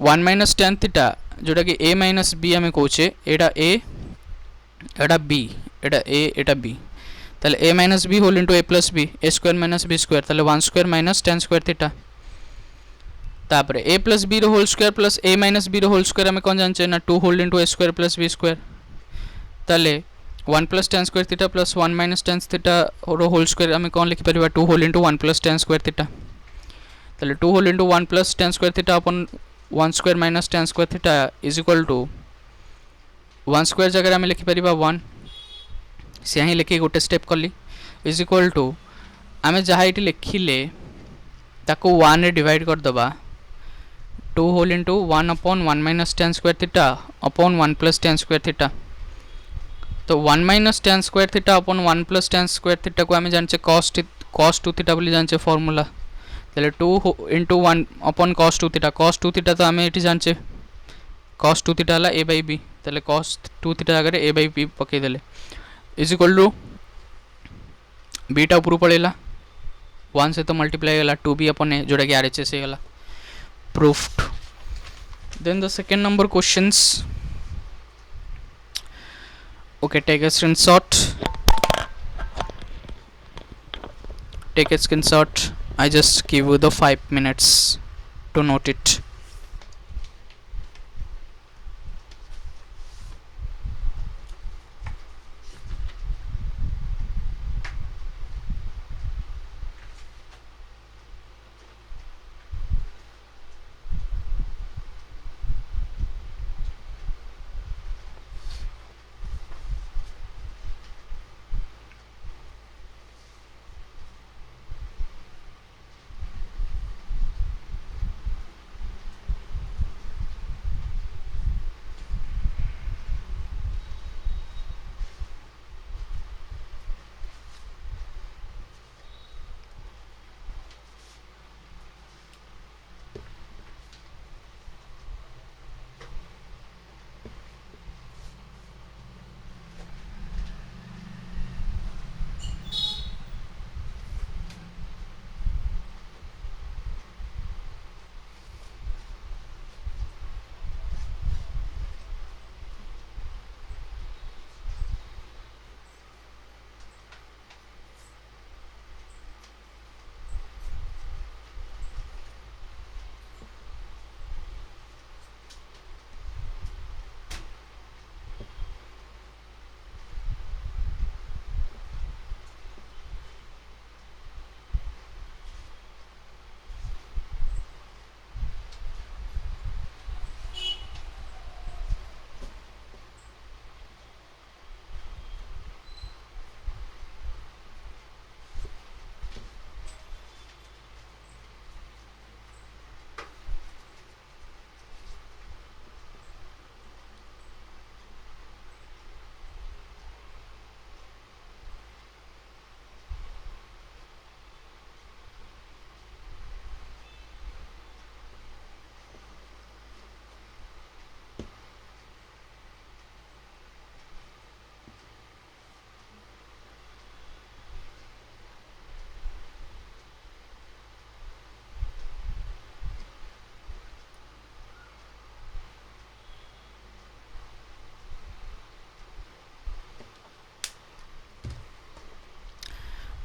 1 - tan theta जोटा कि a - b आम कौचे एटा a Etah b Etah a Etah b ताले a - b whole into a + b a square - b square ताले 1 square minus tan square theta तापर a + b whole square plus a - b whole square आम कौन जाने ना 2 whole into a square + b square ताले 1 + tan square theta plus 1 - tan theta whole square आम कौन लिखिपर 2 whole into 1 + tan square theta ताले 2 whole into 1 + tan square theta upon 1 square minus tan square theta is equal to 1 square जगह आम लिखिपर 1 से ही लिखी गोटे स्टेप कली इज इक्वल टू आम जहाँ ये लिखिले ताको 1 रे डिवाइड करदे 2 whole into 1/1 - tan square theta upon 1 + tan square theta तो 1 - tan square theta upon 1 + tan square theta को आम जाने cos 2 थीटा बोली जाने फॉर्मूला ताले 2 इंटू 1 अपॉन cos 2 थीटा तो आम ये जाने cos 2 थीटा है a/b ताले cos 2 थीटा जगह a/b पकईदे इज इक्वल टू बीटा ऊपर पड़ेगा 1 से तो मल्टीप्लाई गला 2b अपन ए जोटा कि RHS गला proved। then the second number questions okay take a screenshot I just give you the 5 minutes to note it।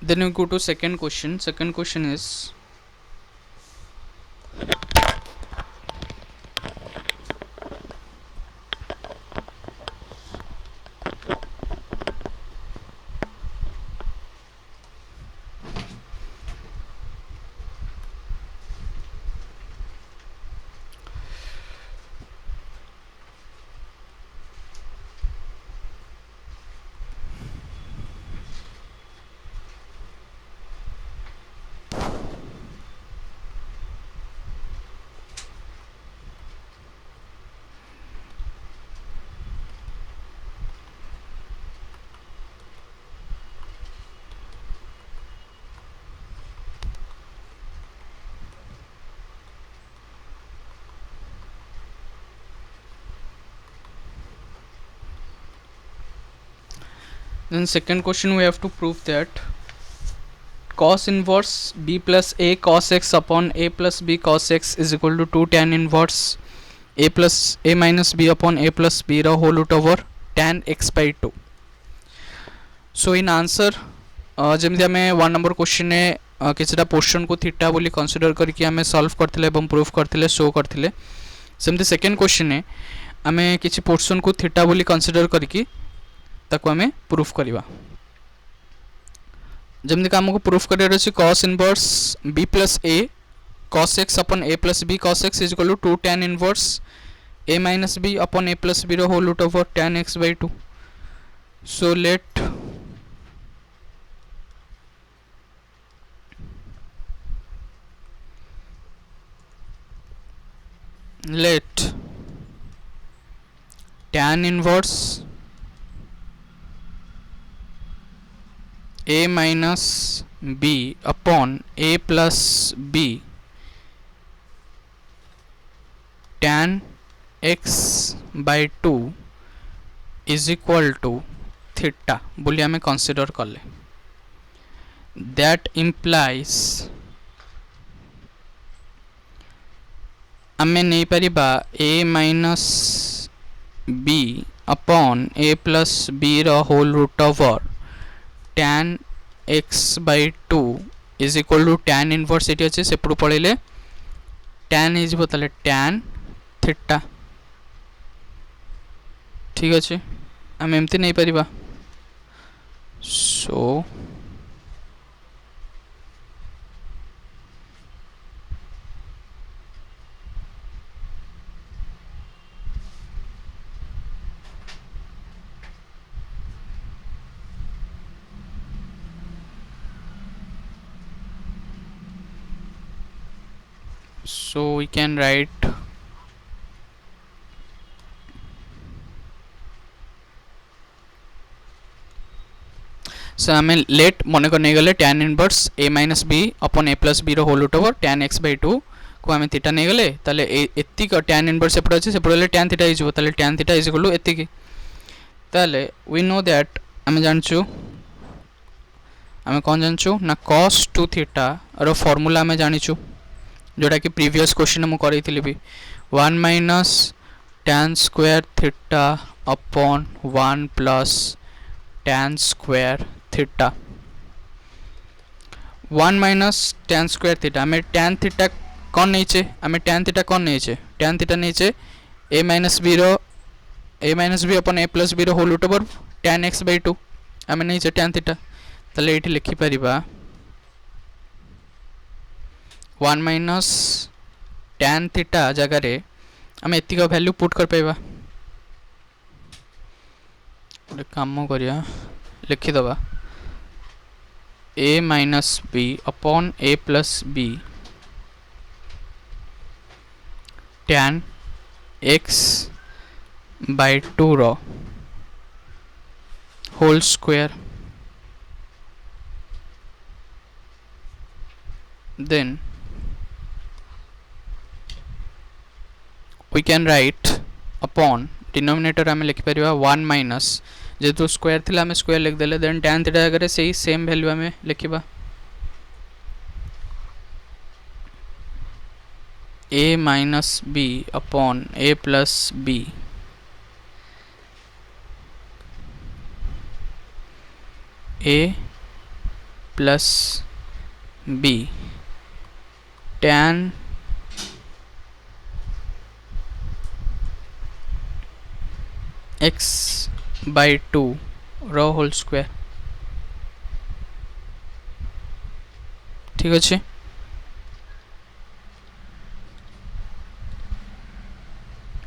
then we go to second question is Then second question we have to prove that cos inverse b plus a cos x upon a plus b cos x is equal to 2 tan inverse a plus a minus b upon a plus b ର whole root over tan x by 2. So in answer जमी आम 1 नंबर क्वेश्चन किसी पोर्शन को थीटा बोली कंसीडर करके आम सॉल्व करथिले एवं प्रूफ करथिले शो करथिले सेमती सेकेंड क्वेश्चन आम किसी पोर्शन को थीटा बोली कंसीडर करके ताको आम प्रूफ करवा जमी आमको प्रूफ कर cos inverse b plus a cos x upon a plus b cos x is equal to 2 tan inverse a minus b upon a plus b रो whole root over tan x by 2. So let tan inverse a minus b upon a plus b tan x by 2 is equal to theta बोली हमें कंसीडर कले. That implies आमे नहीं परिबा a minus b upon a plus b रो whole root over tan x by 2 is equal to tan inverse एटी अच्छे सेपटू पड़ेले tan इज बताले tan थीटा. ठीक अच्छे आम एमती नहीं परिबा. So we can write so आम लेट मन कर नहीं गले tan inverse a minus b upon a plus b रो whole root over tan x by 2 को आम थीटा नहीं गले ताले एतिक tan इनवर्स सेपट अच्छे सेपट tan थीटा इज ताले tan theta is equal to एतिक ताले वी नो दैट आम जानचु आम कौन जानचु ना cos 2 थीटा रो फॉर्मूला आम जानिचु जोटा कि प्रीवियस क्वेश्चन में करी भी 1 minus tan square theta upon 1 plus tan square theta 1 minus tan square theta आम tan थीटा कौन नहीं चे आम tan थीटा कौन नहीं चे tan थीटा नहीं चे a minus b upon a plus b रो whole root over tan x by 2 आम नहीं चे tan थीटा ताले ये लिखि परिबा 1 माइनस tan थीटा जगह रे आम एतिक वैल्यू पुट कर पाइबा. गोटे काम करिया लिखिदबा a minus b upon a plus b tan x by 2 रो whole square. Then we can write upon denominator आम लिखि परिबा 1 माइनस जेतु स्क्वायर थिला आम स्क्वायर लिख देले देन tan थीटा जगह से सेम वैल्यू आम लिखिबा a minus b upon a plus b a plus b tan x by 2 रो होल स्क्वायर. ठीक अच्छे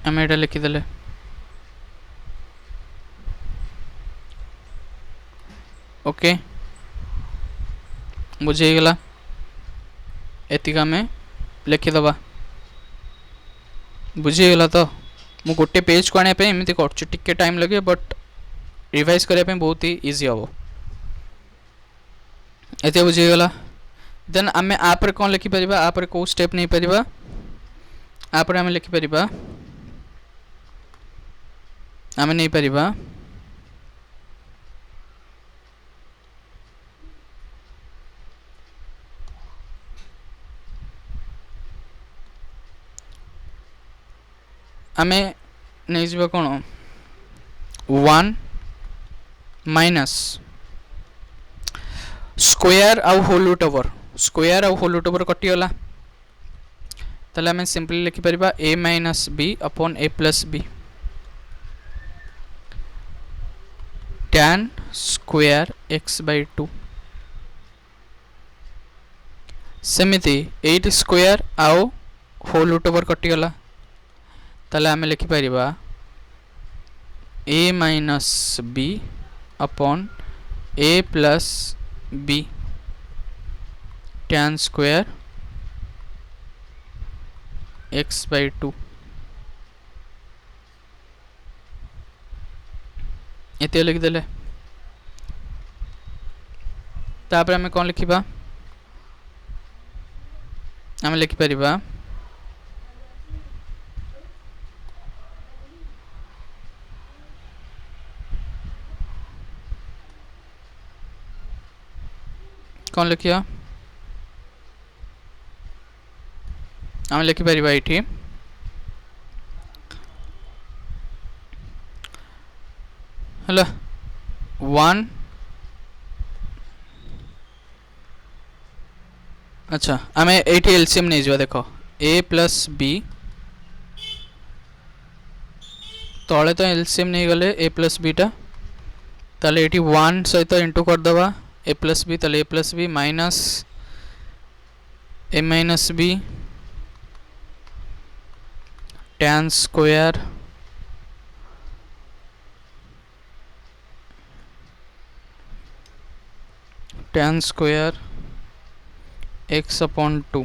आम एटा लिखिदेले ओके बुझेगला एतिक आम लिखिदबा बुझीगला तो मु गोटे पेज को आने एमती कर टाइम लगे बट रिवाइज करने बहुत ही इजी हम एत बुझीगला. देन आम आप कौन लिखिपर आप कौ स्टेप नहीं पार आप आम लिखिपर आम नहीं पार आमे नहीं जीवा कौन 1 माइनस स्क्वायर आउ होल रूट ओवर स्क्वायर आउ होल रूट ओवर कटिगला ताले आमे सिंपली लिखि परिबा a minus b upon a plus b tan square x by 2 सेमिति 8 स्क्वायर आउ होल रूट ओवर कटिगला ताले आमे लिखि परिबा a minus b upon a plus b tan square x by 2 एते लिख देले तापर आमे कोन लिखिबा आमे लिखि परिबा कौन लिखिया आमे लिखि परिबा एठी हला 1 अच्छा आमे एठी एलसीएम नहीं जवा देखो a प्लस b तले तो एलसीएम नहीं गले a प्लस b टा ताले एठी 1 सहित इंटू कर दवा a प्लस b ताले a plus b minus a minus b tan square x upon 2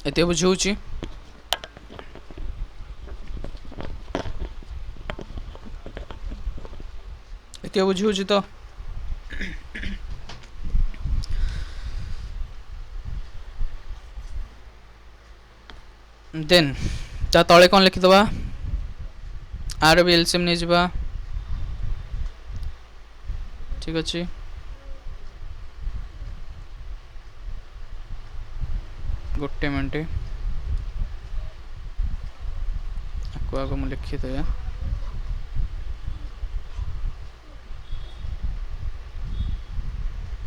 एते बुझौची एते बुझौची तो देन ता तले कौन लिखि दबा आर भी एलसीएम नहीं जिबा ठीक अछि गोटे मिनट आगो मुझे लिखी दे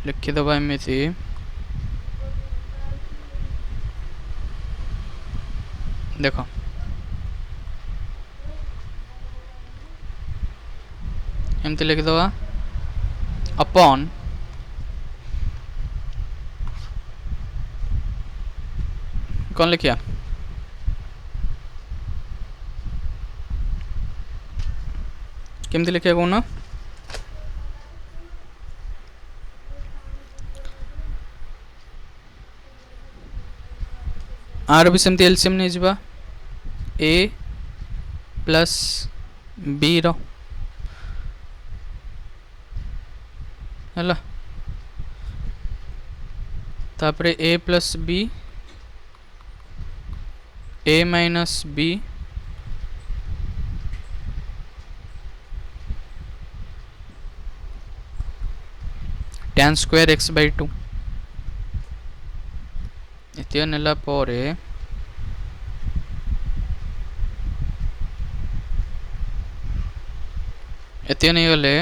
लिखिदबा एमती देख एमती लिखिदबा अपॉन कौन लिखिया केमती लिखिया कौन आर भी सेमती एलसीएम नहीं जिबा a प्लस b रो हला तापरे a plus b a minus b tan square x by 2 इतिया नेला परे इतिया नहीं गले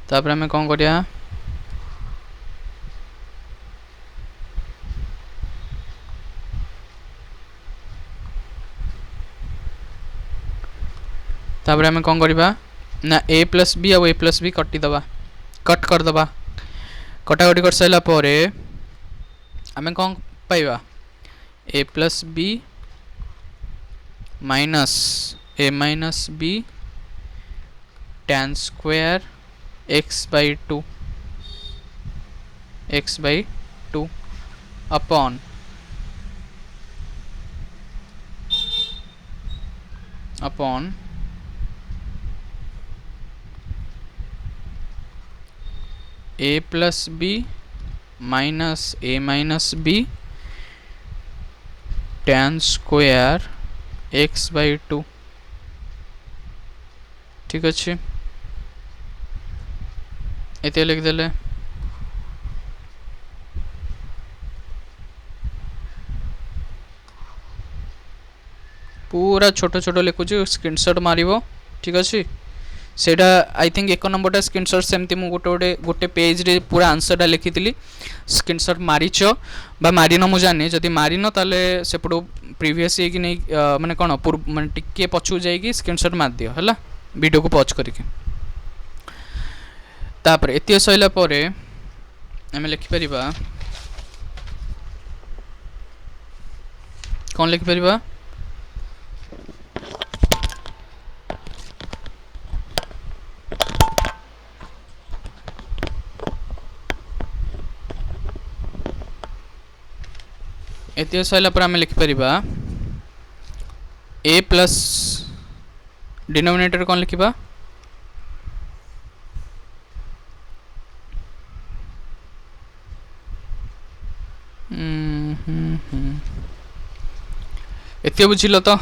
तापर हमें कौन करिया तापर हमें कौन करिबा ना a प्लस b और a प्लस b कटी दबा कट कर दबा कटाकटी कर साइला परे हमें कौन पाइबा a plus b minus a minus b tan square x by 2 upon a plus b minus a minus b tan square x by 2 ठीक अच्छे एते लिखिदेले पूरा छोट छोट लिखुची स्क्रीनशॉट मारिबो ठीक अछि सेटा आई थिंक एक नंबरटा स्क्रीनशॉट सेमती मु गोटे गोटे पेज रे पूरा आंसरटा लिखिथिली स्क्रीनशॉट मारिच बा मारिन मु जाने जदि मारिन ताले सेपटो प्रीवियस ये कि नहीं माने कोन माने टिके पछु जाई कि स्क्रीनशॉट मार दियो हला वीडियो को पॉज करके तापर एतिय सइला परे हमें लिखि परिबा कोन लिखि परिबा एतिय सइला पर हमें लिखि परिबा a प्लस डिनोमिनेटर कोन लिखिबा एतिय बुझिलो तो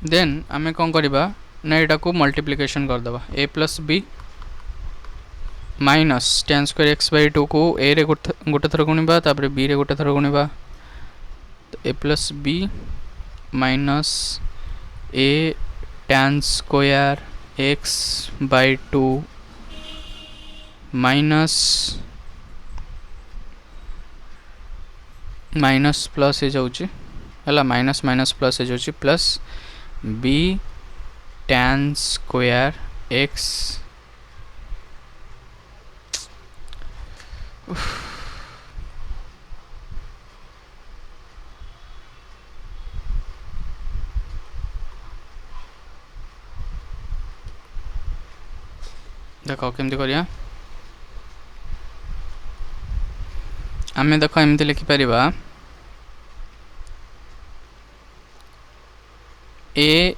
देन आमे कौन करवा ना यहाँ को मल्टीप्लिकेशन करदे a plus b minus tan square x by 2 को ए रे गोटे थर गुणा तापर बी रे गोटे थर गुणा तो a plus b minus a tan square x by 2 minus minus plus हो जाउची हला माइनस माइनस प्लस हो जाउची plus b tan square x देखो केमती करिया आमे देखो एमती लिखि परिबा a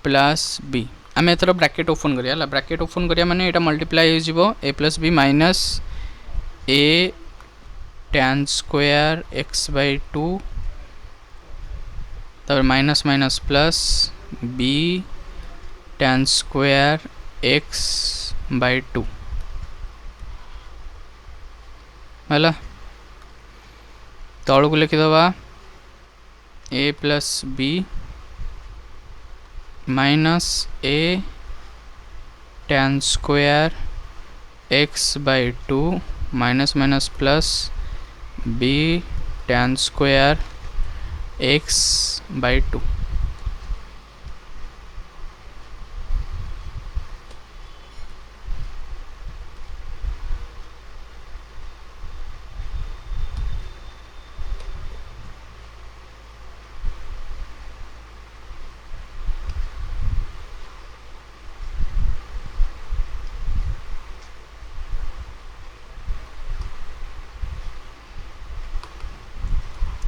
प्लस b आम एथर ब्रैकेट ओपन करिया ब्रैकेट ओपन करिया माने एटा मल्टीप्लाई हो जिवो a plus b minus a tan square x बै 2 तब minus minus plus b tan square x बै 2 है तौल को लिखिदबा a plus b minus a tan square x by 2 minus minus plus b tan square x बै 2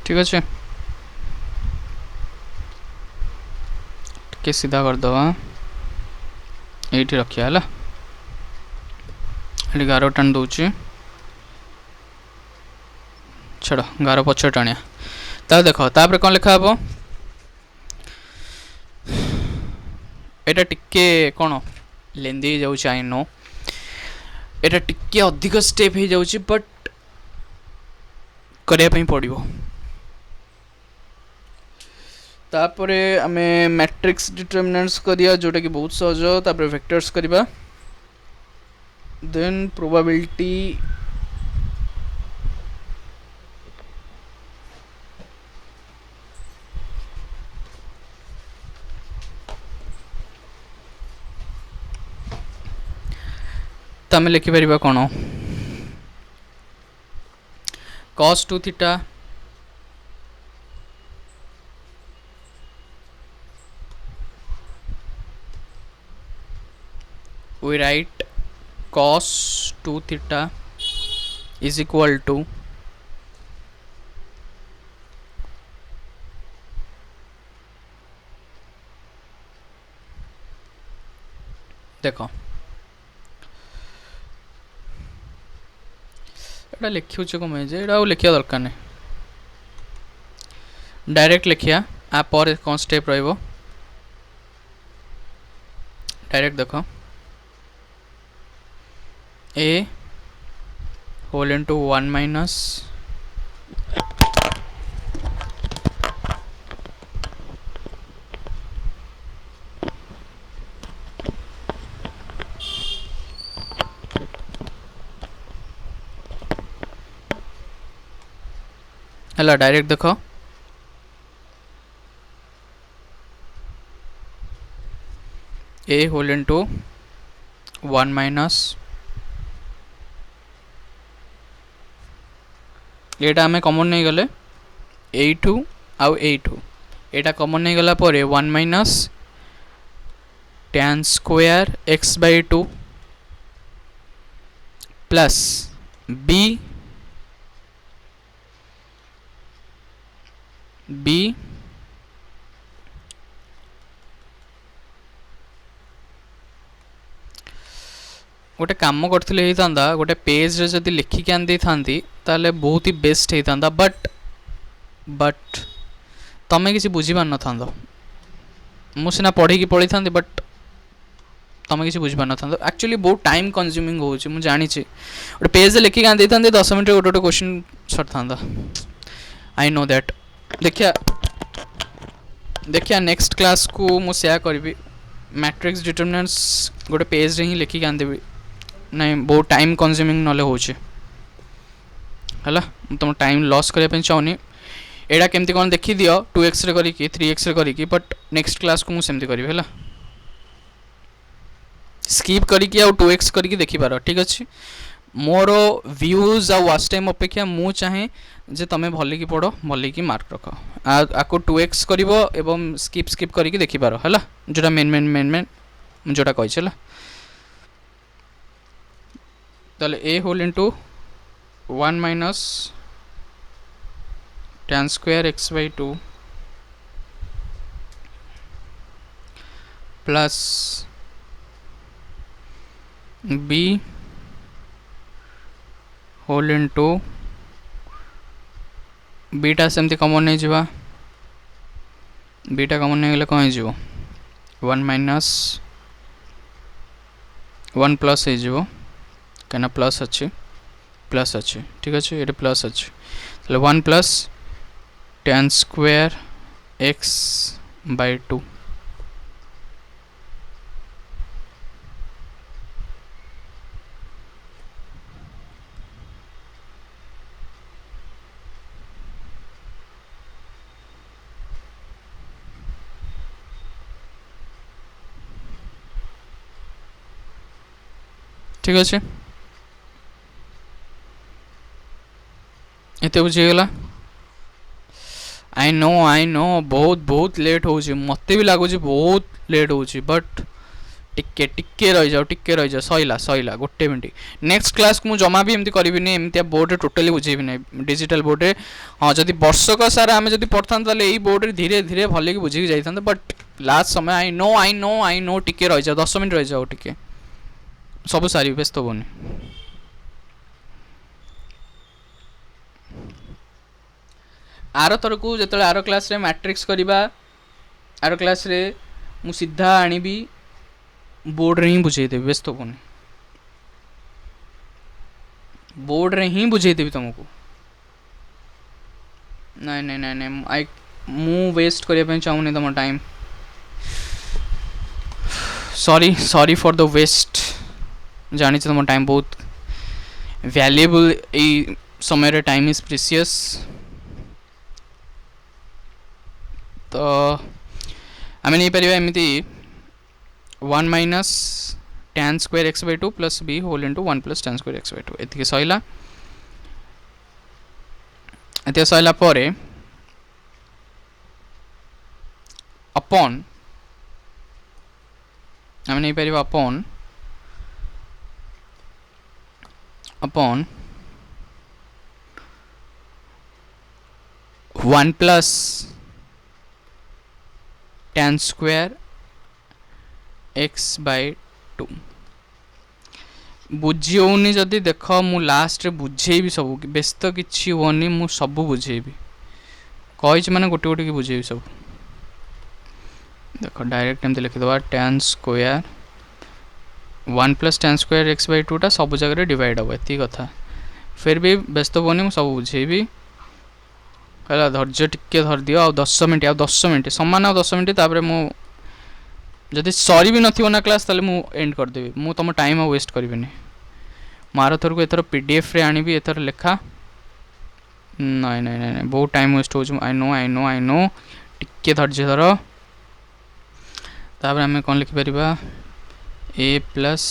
ठीक अच्छे टे सीधा करदे ये रखिया है ये गार टाणी दूची छड़ गार पछ टाणिया ता देख तापर कौन लिखा हे एटा टिके कौन लेंदी जाऊँ आई नो एटा टिके अधिक स्टेप हो जाऊँ बट करने पड़ो तापरे आमे मैट्रिक्स डिटरमिनेंट्स करिया जोटा कि बहुत सहज तापरे वेक्टर्स करिबा देन प्रोबेबिलिटी तमे लिखि परिबा कोन cos 2 theta we write cos 2 theta is equal to देखो एटा लिखियो कम जे एटा लिखिया दरकार नहीं डायरेक्ट लिखिया आ पर कौन स्टेप रहिबो डायरेक्ट देखो a whole into 1 minus हला डायरेक्ट देखो a whole into 1 minus एटा आमे कॉमन नहीं गले a2 आउ a2 एटा कॉमन नहीं गला परे 1 minus tan square x by 2 plus b गोटे काम करथिले हेतांदा गोटे पेज रे जदी लिखिक आन देथांती ताले बहुत ही बेस्ट हेतांदा बट तमे किसी बुझी पार नथांदो मु सिना पढ़ी की पढ़ी थांती बट तमे किसी बुझी पार नथांदो एक्चुअली बहुत टाइम कंज्यूमिंग होउची मु जानि छी गोटे पेज रे लिखिक आन देथांती 10 मिनिट गोटे गोटे क्वेश्चन सरथांदा आई नो दैट देखिया नेक्स्ट क्लास को मु शेयर करबी मैट्रिक्स डिटरमिनेंट्स गोटे पेज रे ही लिखिक आन देबी नहीं बहुत टाइम कंज्यूमिंग नले होचे हला तुम टाइम लॉस करया पे चाहनी एडा केमती कोन देखि दियो 2x रे करी की 3x रे करी की बट नेक्स्ट क्लास को मु सेमती करबी हला स्किप करी की आ 2x करी की देखि पारो ठीक अछि मोर व्यूज आ वॉच टाइम अपेक्षा मु चाहे जे तमे भले की पढ़ो भले की मार्क रखो आको 2x करिवो एवं स्किप करी की देखि पारो हला जोटा मेन जोटा कहि छला ताले a whole into 1 minus tan square x by 2 plus b whole into beta सेमती कॉमन नहीं जीवा बीटा कॉमन नहीं गले कौन जीवो 1 minus 1 plus है जीवो कहना प्लस अच्छे ठीक अच्छे ये प्लस अच्छे तो 1 plus tan square x by 2 ठीक अच्छे एते बुझीगला आई नो बहुत लेट हो मत भी लगुच बहुत लेट हो बट टिके रही जाओ सैला गोटे मिनट नेक्स्ट क्लास को मुझे जमा भी एमती करी एमती बोर्ड टोटाली बुझेबी ना डिजिटल बोर्ड रे हाँ जदि वर्षक सारा आम जब पढ़ता यही बोर्ड रे धीरे धीरे भले बुझे जाता बट लास्ट समय आई नो टिके रही जाओ 10 मिनट रही जाओ टिके सब सारी व्यस्त होनी आर थर को जो आर क्लास रे मैट्रिक्स करवा आर क्लास रे मु सीधा आनिबी बोर्ड रे ही बुझेदेवी व्यस्त होनी बोर्ड रे ही बुझेदेवी तुमको नहीं आई मु वेस्ट करने चाहूनी तुम time sorry for the waste जानी तुम टाइम बहुत वैल्यूएबल ए समय रे टाइम इज प्रीशियस तो आम नहीं पार एमती 1 minus tan square x by 2 plus b whole into 1 plus tan square x by 2 एतिके Saila परे अपॉन आम नहीं पार upon 1 plus tan square x by 2 बुझी होनी जदि देख मु लास्ट रे बुझेबी सब व्यस्त किछि होनी मु सब बुझेबी कही मैंने गोटे गोटे की बुझेबी सब देख डायरेक्ट एमती लिखिदेवा tan square 1 plus tan square x by 2 टा सब जगह डिवाइड हम एति कथा फिर भी व्यस्त होनी मुझे सब बुझेबी है धैर्य टिके धर दियो आ 10 मिनट आ 10 मिनट सामान आ 10 मिनट तापर मु जदि सरी भी नथिबो ना क्लास ताले मु एंड कर देबी मु तुम टाइम वेस्ट करबिनी मार थर को एथर पीडीएफ रे आनिबी एथर लेखा नहीं नहीं नहीं बहुत टाइम वेस्ट हो आई नो टिके धैर्य धर तापर आम कौन लिखिपर a plus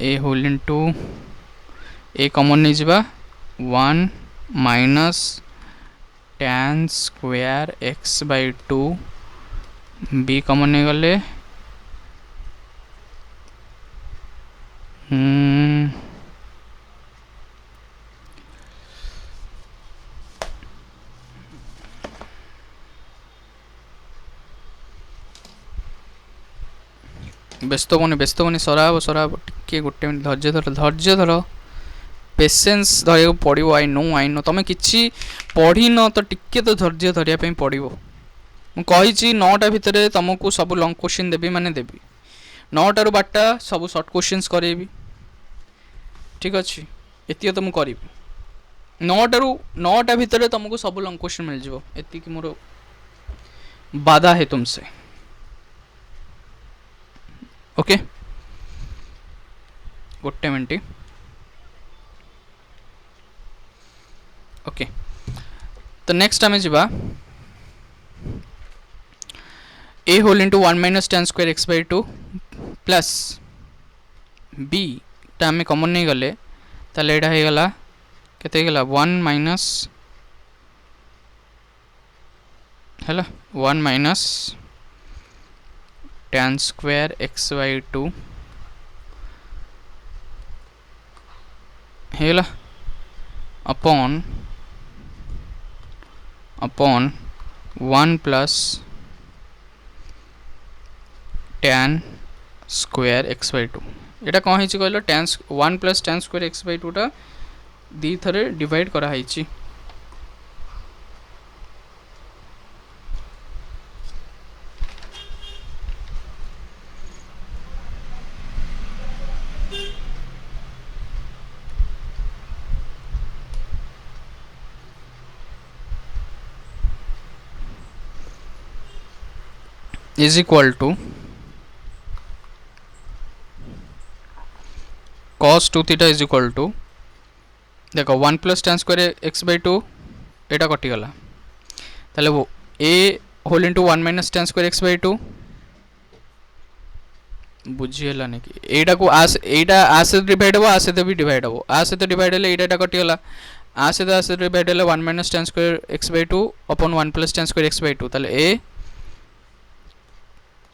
a whole into a common नहीं जावा 1 minus tan square x by 2 b common नहीं गले व्यस्त होनी सरा टिके गोटे मिनट धैर्य धर पेसेंस धरिया पड़ो आई नो तुम कि पढ़ी न तो टिके तो धैर्य धरिया पड़ो मुझे 9टा भितर तुमको सब लंग क्वेश्चन देवी माने देवी 9टारू 12टा सब सर्ट क्वेश्चंस करेबी ठीक अच्छे ये तो मुझे करी 9टा भितर तुमको सब लंग क्वेश्चन मिल जाव एति मोर वादा है तुमसे ओके गोटे मिनट ओके तो नेक्स्ट आम जा a whole into 1 minus tan square x by 2 plus b टा आम कॉमन नहीं गले ताले एटा हो गला केते गला 1 माइनस हैला 1 minus tan square x by 2 हेला upon 1 plus tan square x by 2 एटा कौन है कहल tan 1 plus tan square x by 2 टा दी थरे डिवाइड करा है is equal to cos 2 theta is equal to देखो 1 plus tan square x by 2 एटा कटिगला ताले वो a whole into 1 minus tan square x by 2 बुझीला नहीं कि एटा को आ से डिवाइड हो आ से भी डिवाइड हो आ से डिवाइड हेले एटा कटिगला आ से डिवाइड हेले 1 minus tan square x by 2 upon 1 plus tan square x by 2 ताले a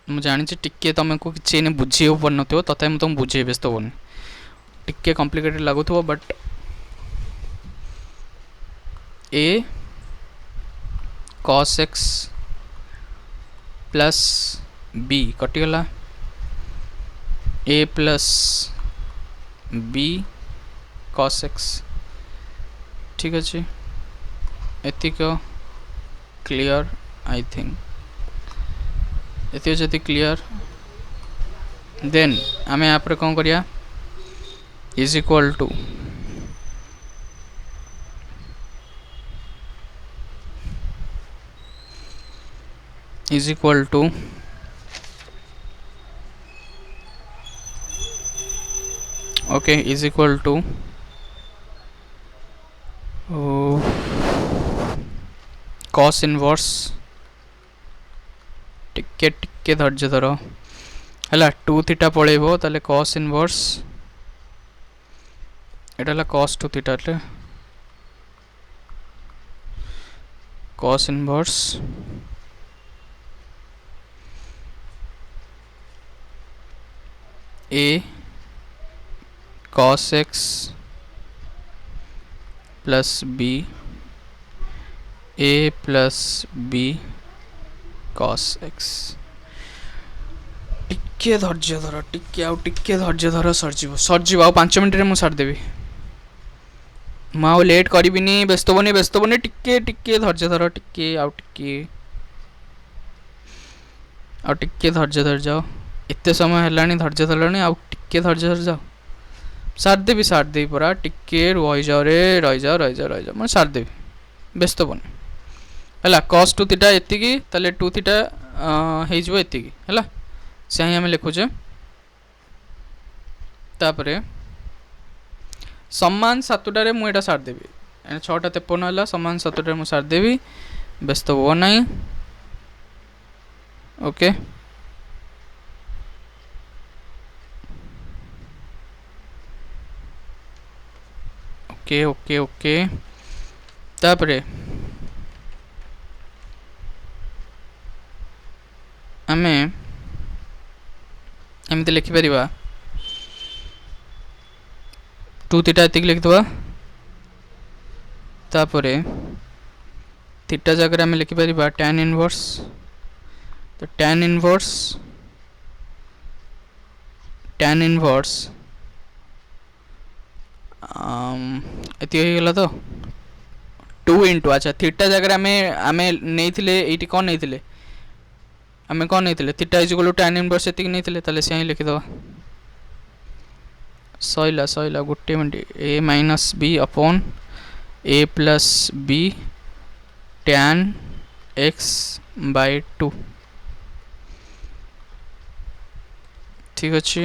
मुझे जानी टिके तुमको किसी बुझे पार न तथा मुझे तुम बुझे व्यस्त होनी टिके कॉम्प्लिकेटेड लगुव but a cos x plus b कटिगला a plus b cos x ठीक अच्छे एतिक क्लियर आई थिंक ये क्लियर देन आम यहाँ कौन करिया is equal to okay is equal to cos inverse टिके टिके धैर्य धर है 2 थीटा पलैब ताले cos inverse Etah cos 2 theta cos inverse a cos x plus b a plus b cos x टिके धैर्य धर टिके धैर्य धर सरजीव आ 5 मिनट में मुझे सारदेवी ମୁଁ लेट କରିବିନି ବ୍ୟସ୍ତ ହବନି टिके टिके धैर्य धर टिके आउ टिके धैर्य धर जाओ एते समय हेलानी धैर्य धरलानी आउ टिके धैर्य धर जाओ सारदेवी परा टिके रही जाओ रे रही जाओ मैं सारदेवी व्यस्त हबनी है cos 2 थीटा एतिकी ताले 2 थीटा हे जबो एतिकी है से ही हमें लिखुचे तापरे सम्मान 7टारे मु एटा सारदेवी 6:53 है सम्मान 7टारे मु सारदेवी व्यस्त हो नहीं ओके ओके ओके ओके तापरे आमे एमती लिखिपर 2 थीटा एतिक लिखिदबा तापरे थीटा जगह आम लिखिपर tan इनवर्स तो tan इनवर्स एति गला तो 2 इंटू अच्छा थीटा जगह आम नहीं कौन नहीं आम कौन नहीं theta is equal to tan inverse एतिक नहीं ताले से ही लिखिदबा सैला गोटे minute a minus b upon a plus b tan x by 2 ठीक अच्छे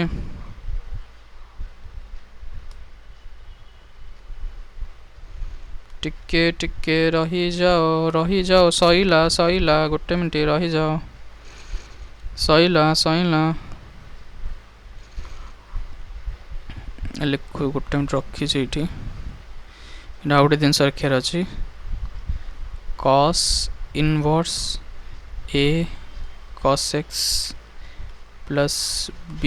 टिके टिके रही जाओ सैला गोटे मिनट रही जाओ सैला लिख गोटे मिनट रखी ये गोटे जिन रखार अच्छी cos inverse a cos x plus b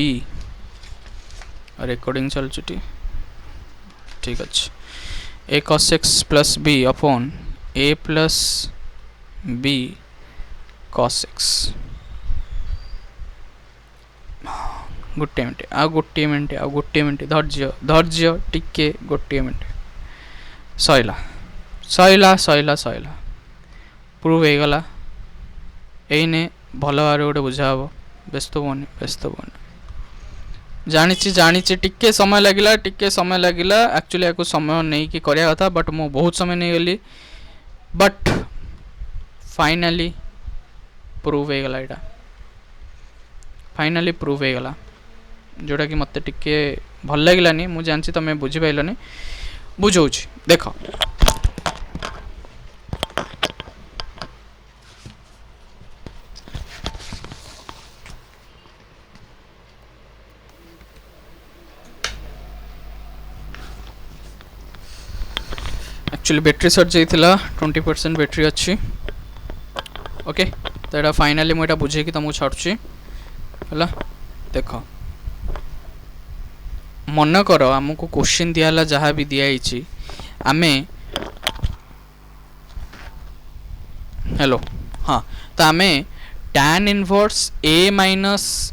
recording चलती ठीक अच्छे a cos x plus b upon a plus b cos x गोटे मिनट धैर्य टिके गोटे मिनट सैला प्रूव हो गला एने भल भाव गोटे बुझा हम व्यस्त हबनी जानी टिके समय लगिला एक्चुअली या समय नहीं कि करिया कथा बट मु बहुत समय नहीं गली बट फाइनली प्रूव हो गला जोटा कि मत टिके भल लगिलानी मु जानची तमे बुझी पाइलनी बुझौछि देख एक्चुअली बैटरी सट जाइथिला 20% बैटरी अच्छी ओके तो एटा फाइनली मुझे बुझे कि तुमको छाड़ुची है देख मन कर आमको क्वेश्चन दिया जहाँ भी दिखाई आमे हेलो हाँ तो आमे tan inverse a minus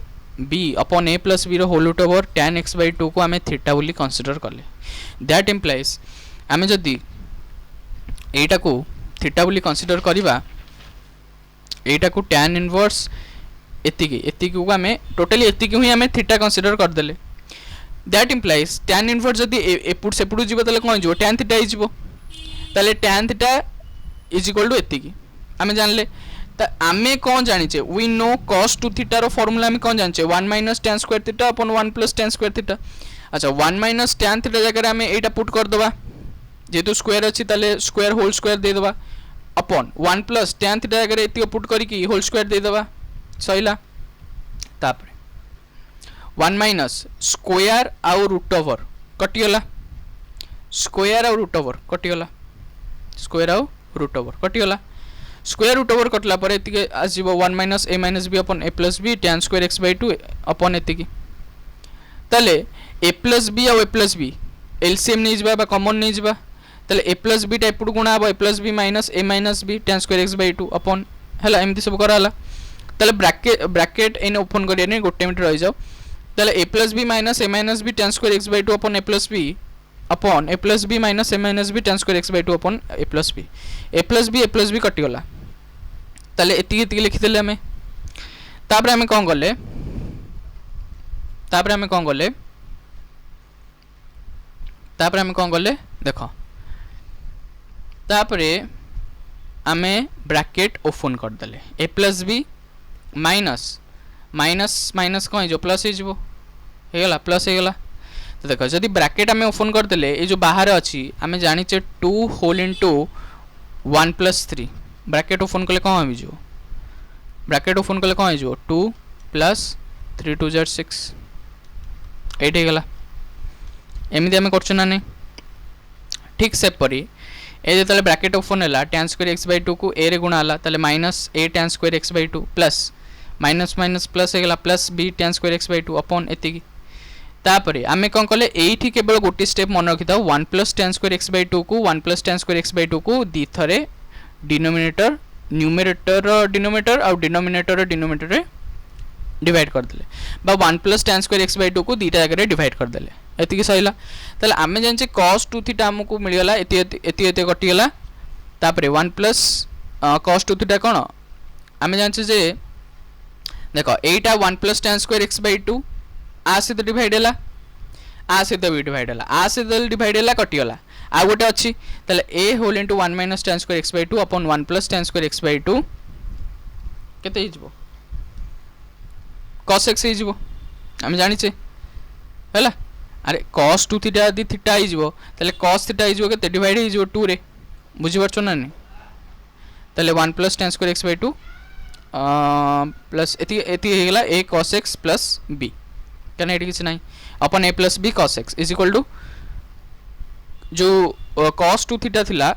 b upon a plus b whole root over tan x by 2 को आमे थीटा बोली कंसीडर कले दैट इम्प्लाइज आमे जदि एटा को थीटा बोली कंसीडर करिबा एटा को tan इनवर्स एतिकी को आमे टोटली एतिकी ही आमे थीटा कंसीडर कर देले दैट इम्प्लाइज tan इनवर्स जदि एपुट सेपुट जीवो तले कोन जीवो tan थीटा जीवो तले tan theta is equal to एतिकी आमे जानले त आमे कोन जानिचे वी नो cos 2 थीटा रो फार्मूला आमे कोन जानिचे 1 minus tan square theta upon 1 plus tan square theta अच्छा 1 माइनस tan थीटा जगह आमे एटा पुट कर दबा जेतु स्क्वायर अछि तले स्क्वायर होल स्क्वायर दे दबा अपॉन 1 प्लस tan थीटा जगह एति पुट करी की होल स्क्वायर दे दबा सहिला तापर 1 माइनस स्क्वायर आउ रूट ओवर कटिगला स्क्वायर आउ रूट ओवर कटिगला स्क्वायर आउ रूट ओवर कटिगला स्क्वायर रूट ओवर कटला पर एति आसीबो 1 माइनस a minus b upon a plus b tan square x by 2 upon एति तले a प्लस b आउ a प्लस b एलसीएम नहीं जिबा बा कॉमन नहीं जिबा तले a प्लस b टाइप गुणा हबो a plus b minus a minus b tan square x by 2 upon हला एमती सब करा हला तले ब्रैकेट इन ओपन करिया नै गोटे मिनट रहि जाओ तले a plus b minus a minus b tan square x by 2 upon a plus b upon a plus b minus a minus b tan square x by 2 upon a plus b कटिगला ताले एति लिखिदेले आमे तापर आमे कोन गले देखो तापर आमे ब्रैकेट ओपन कर देले a plus b minus minus minus कौन हो प्लस हो गला प्लस हो गला तो देखो जदि ब्रैकेट आमे ओपन कर देले ये जो बाहर अच्छी आमे जानिचे 2 whole into 1 plus 3 bracket open कले कौन हो ब्रैकेट ओपन कले कौन हो 2 प्लस 3 2 जार 6 8 हो गला एमती आमे करछ ना नहीं ठीक से परी ए जो ब्रैकेट ओपन है tan स्क्वायर एक्स बाय 2 को ए रे गुणा हला ताले minus a tan square x by 2 plus minus minus plus हो plus b tan square x by 2 upon एति तापरे आमे कोन कले एठी केवल गोटी स्टेप मन रखि था 1 plus tan square x by 2 को 1 plus tan square x by 2 को दी थरे डिनोमिनेटर न्यूमरेटर डिनोमिनेटर और डिनोमिनेटर रे डिवाइड कर देले बा 1 plus tan square x by 2 को दीटा जगह डिवाइड कर देले एति सहिला ताले आमे जानि cos 2 थीटा हमकु मिल गला एति कटि गला तापरे 1 प्लस cos 2 थीटा कोन आमे जानि जे देखो एटा 1 plus tan square x by 2 आ से तो डिवाइड हला आ से तो भी डिवाइड हला आ से तो डिवाइड हला कटि गला आ गोटे अछि ताले a whole into 1 minus tan square x by 2 upon 1 plus tan square x by 2 केते हिजबो cos x हिजबो हम जानि छे हला अरे cos 2 थीटा यदि थीटा हिजबो ताले cos थीटा हिजबो केते डिवाइड हिजबो 2 रे बुझि परछो ना नि ताले 1 plus tan square x by 2 plus एति हे गेला a cos x plus b कने एटी किछ नाही अपन a plus b cos x is equal to जो cos 2 थीटा थिला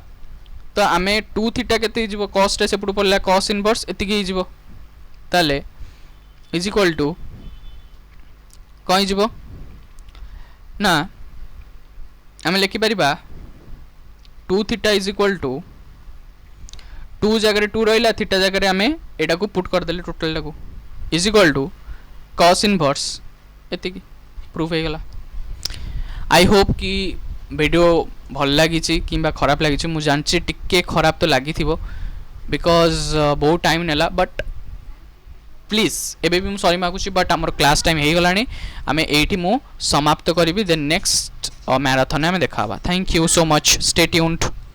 तो आमे 2 थीटा केते हिजबो cos रे सेपटु पड़ला cos इनवर्स एति के हिजबो ताले इज इक्वल टू कौन हिजबो ना आमे लिखि परिबा 2 थीटा इज इक्वल टू 2 जगह 2 रहिला थीटा जगह आमे एटा को पुट कर देले टोटल को is equal to cos inverse एति की प्रूफ हे गला आई होप कि वीडियो भल लगी कि खराब लगी मु जानछि टिके खराब तो लगी थिबो बिकॉज बहुत टाइम नेला बट प्लीज एबे भी मु सॉरी मागुछि बट हमर क्लास टाइम हे गलानी आमे एठी मु समाप्त करबी देन नेक्स्ट मैराथन में देखाबा thank you so much stay tuned.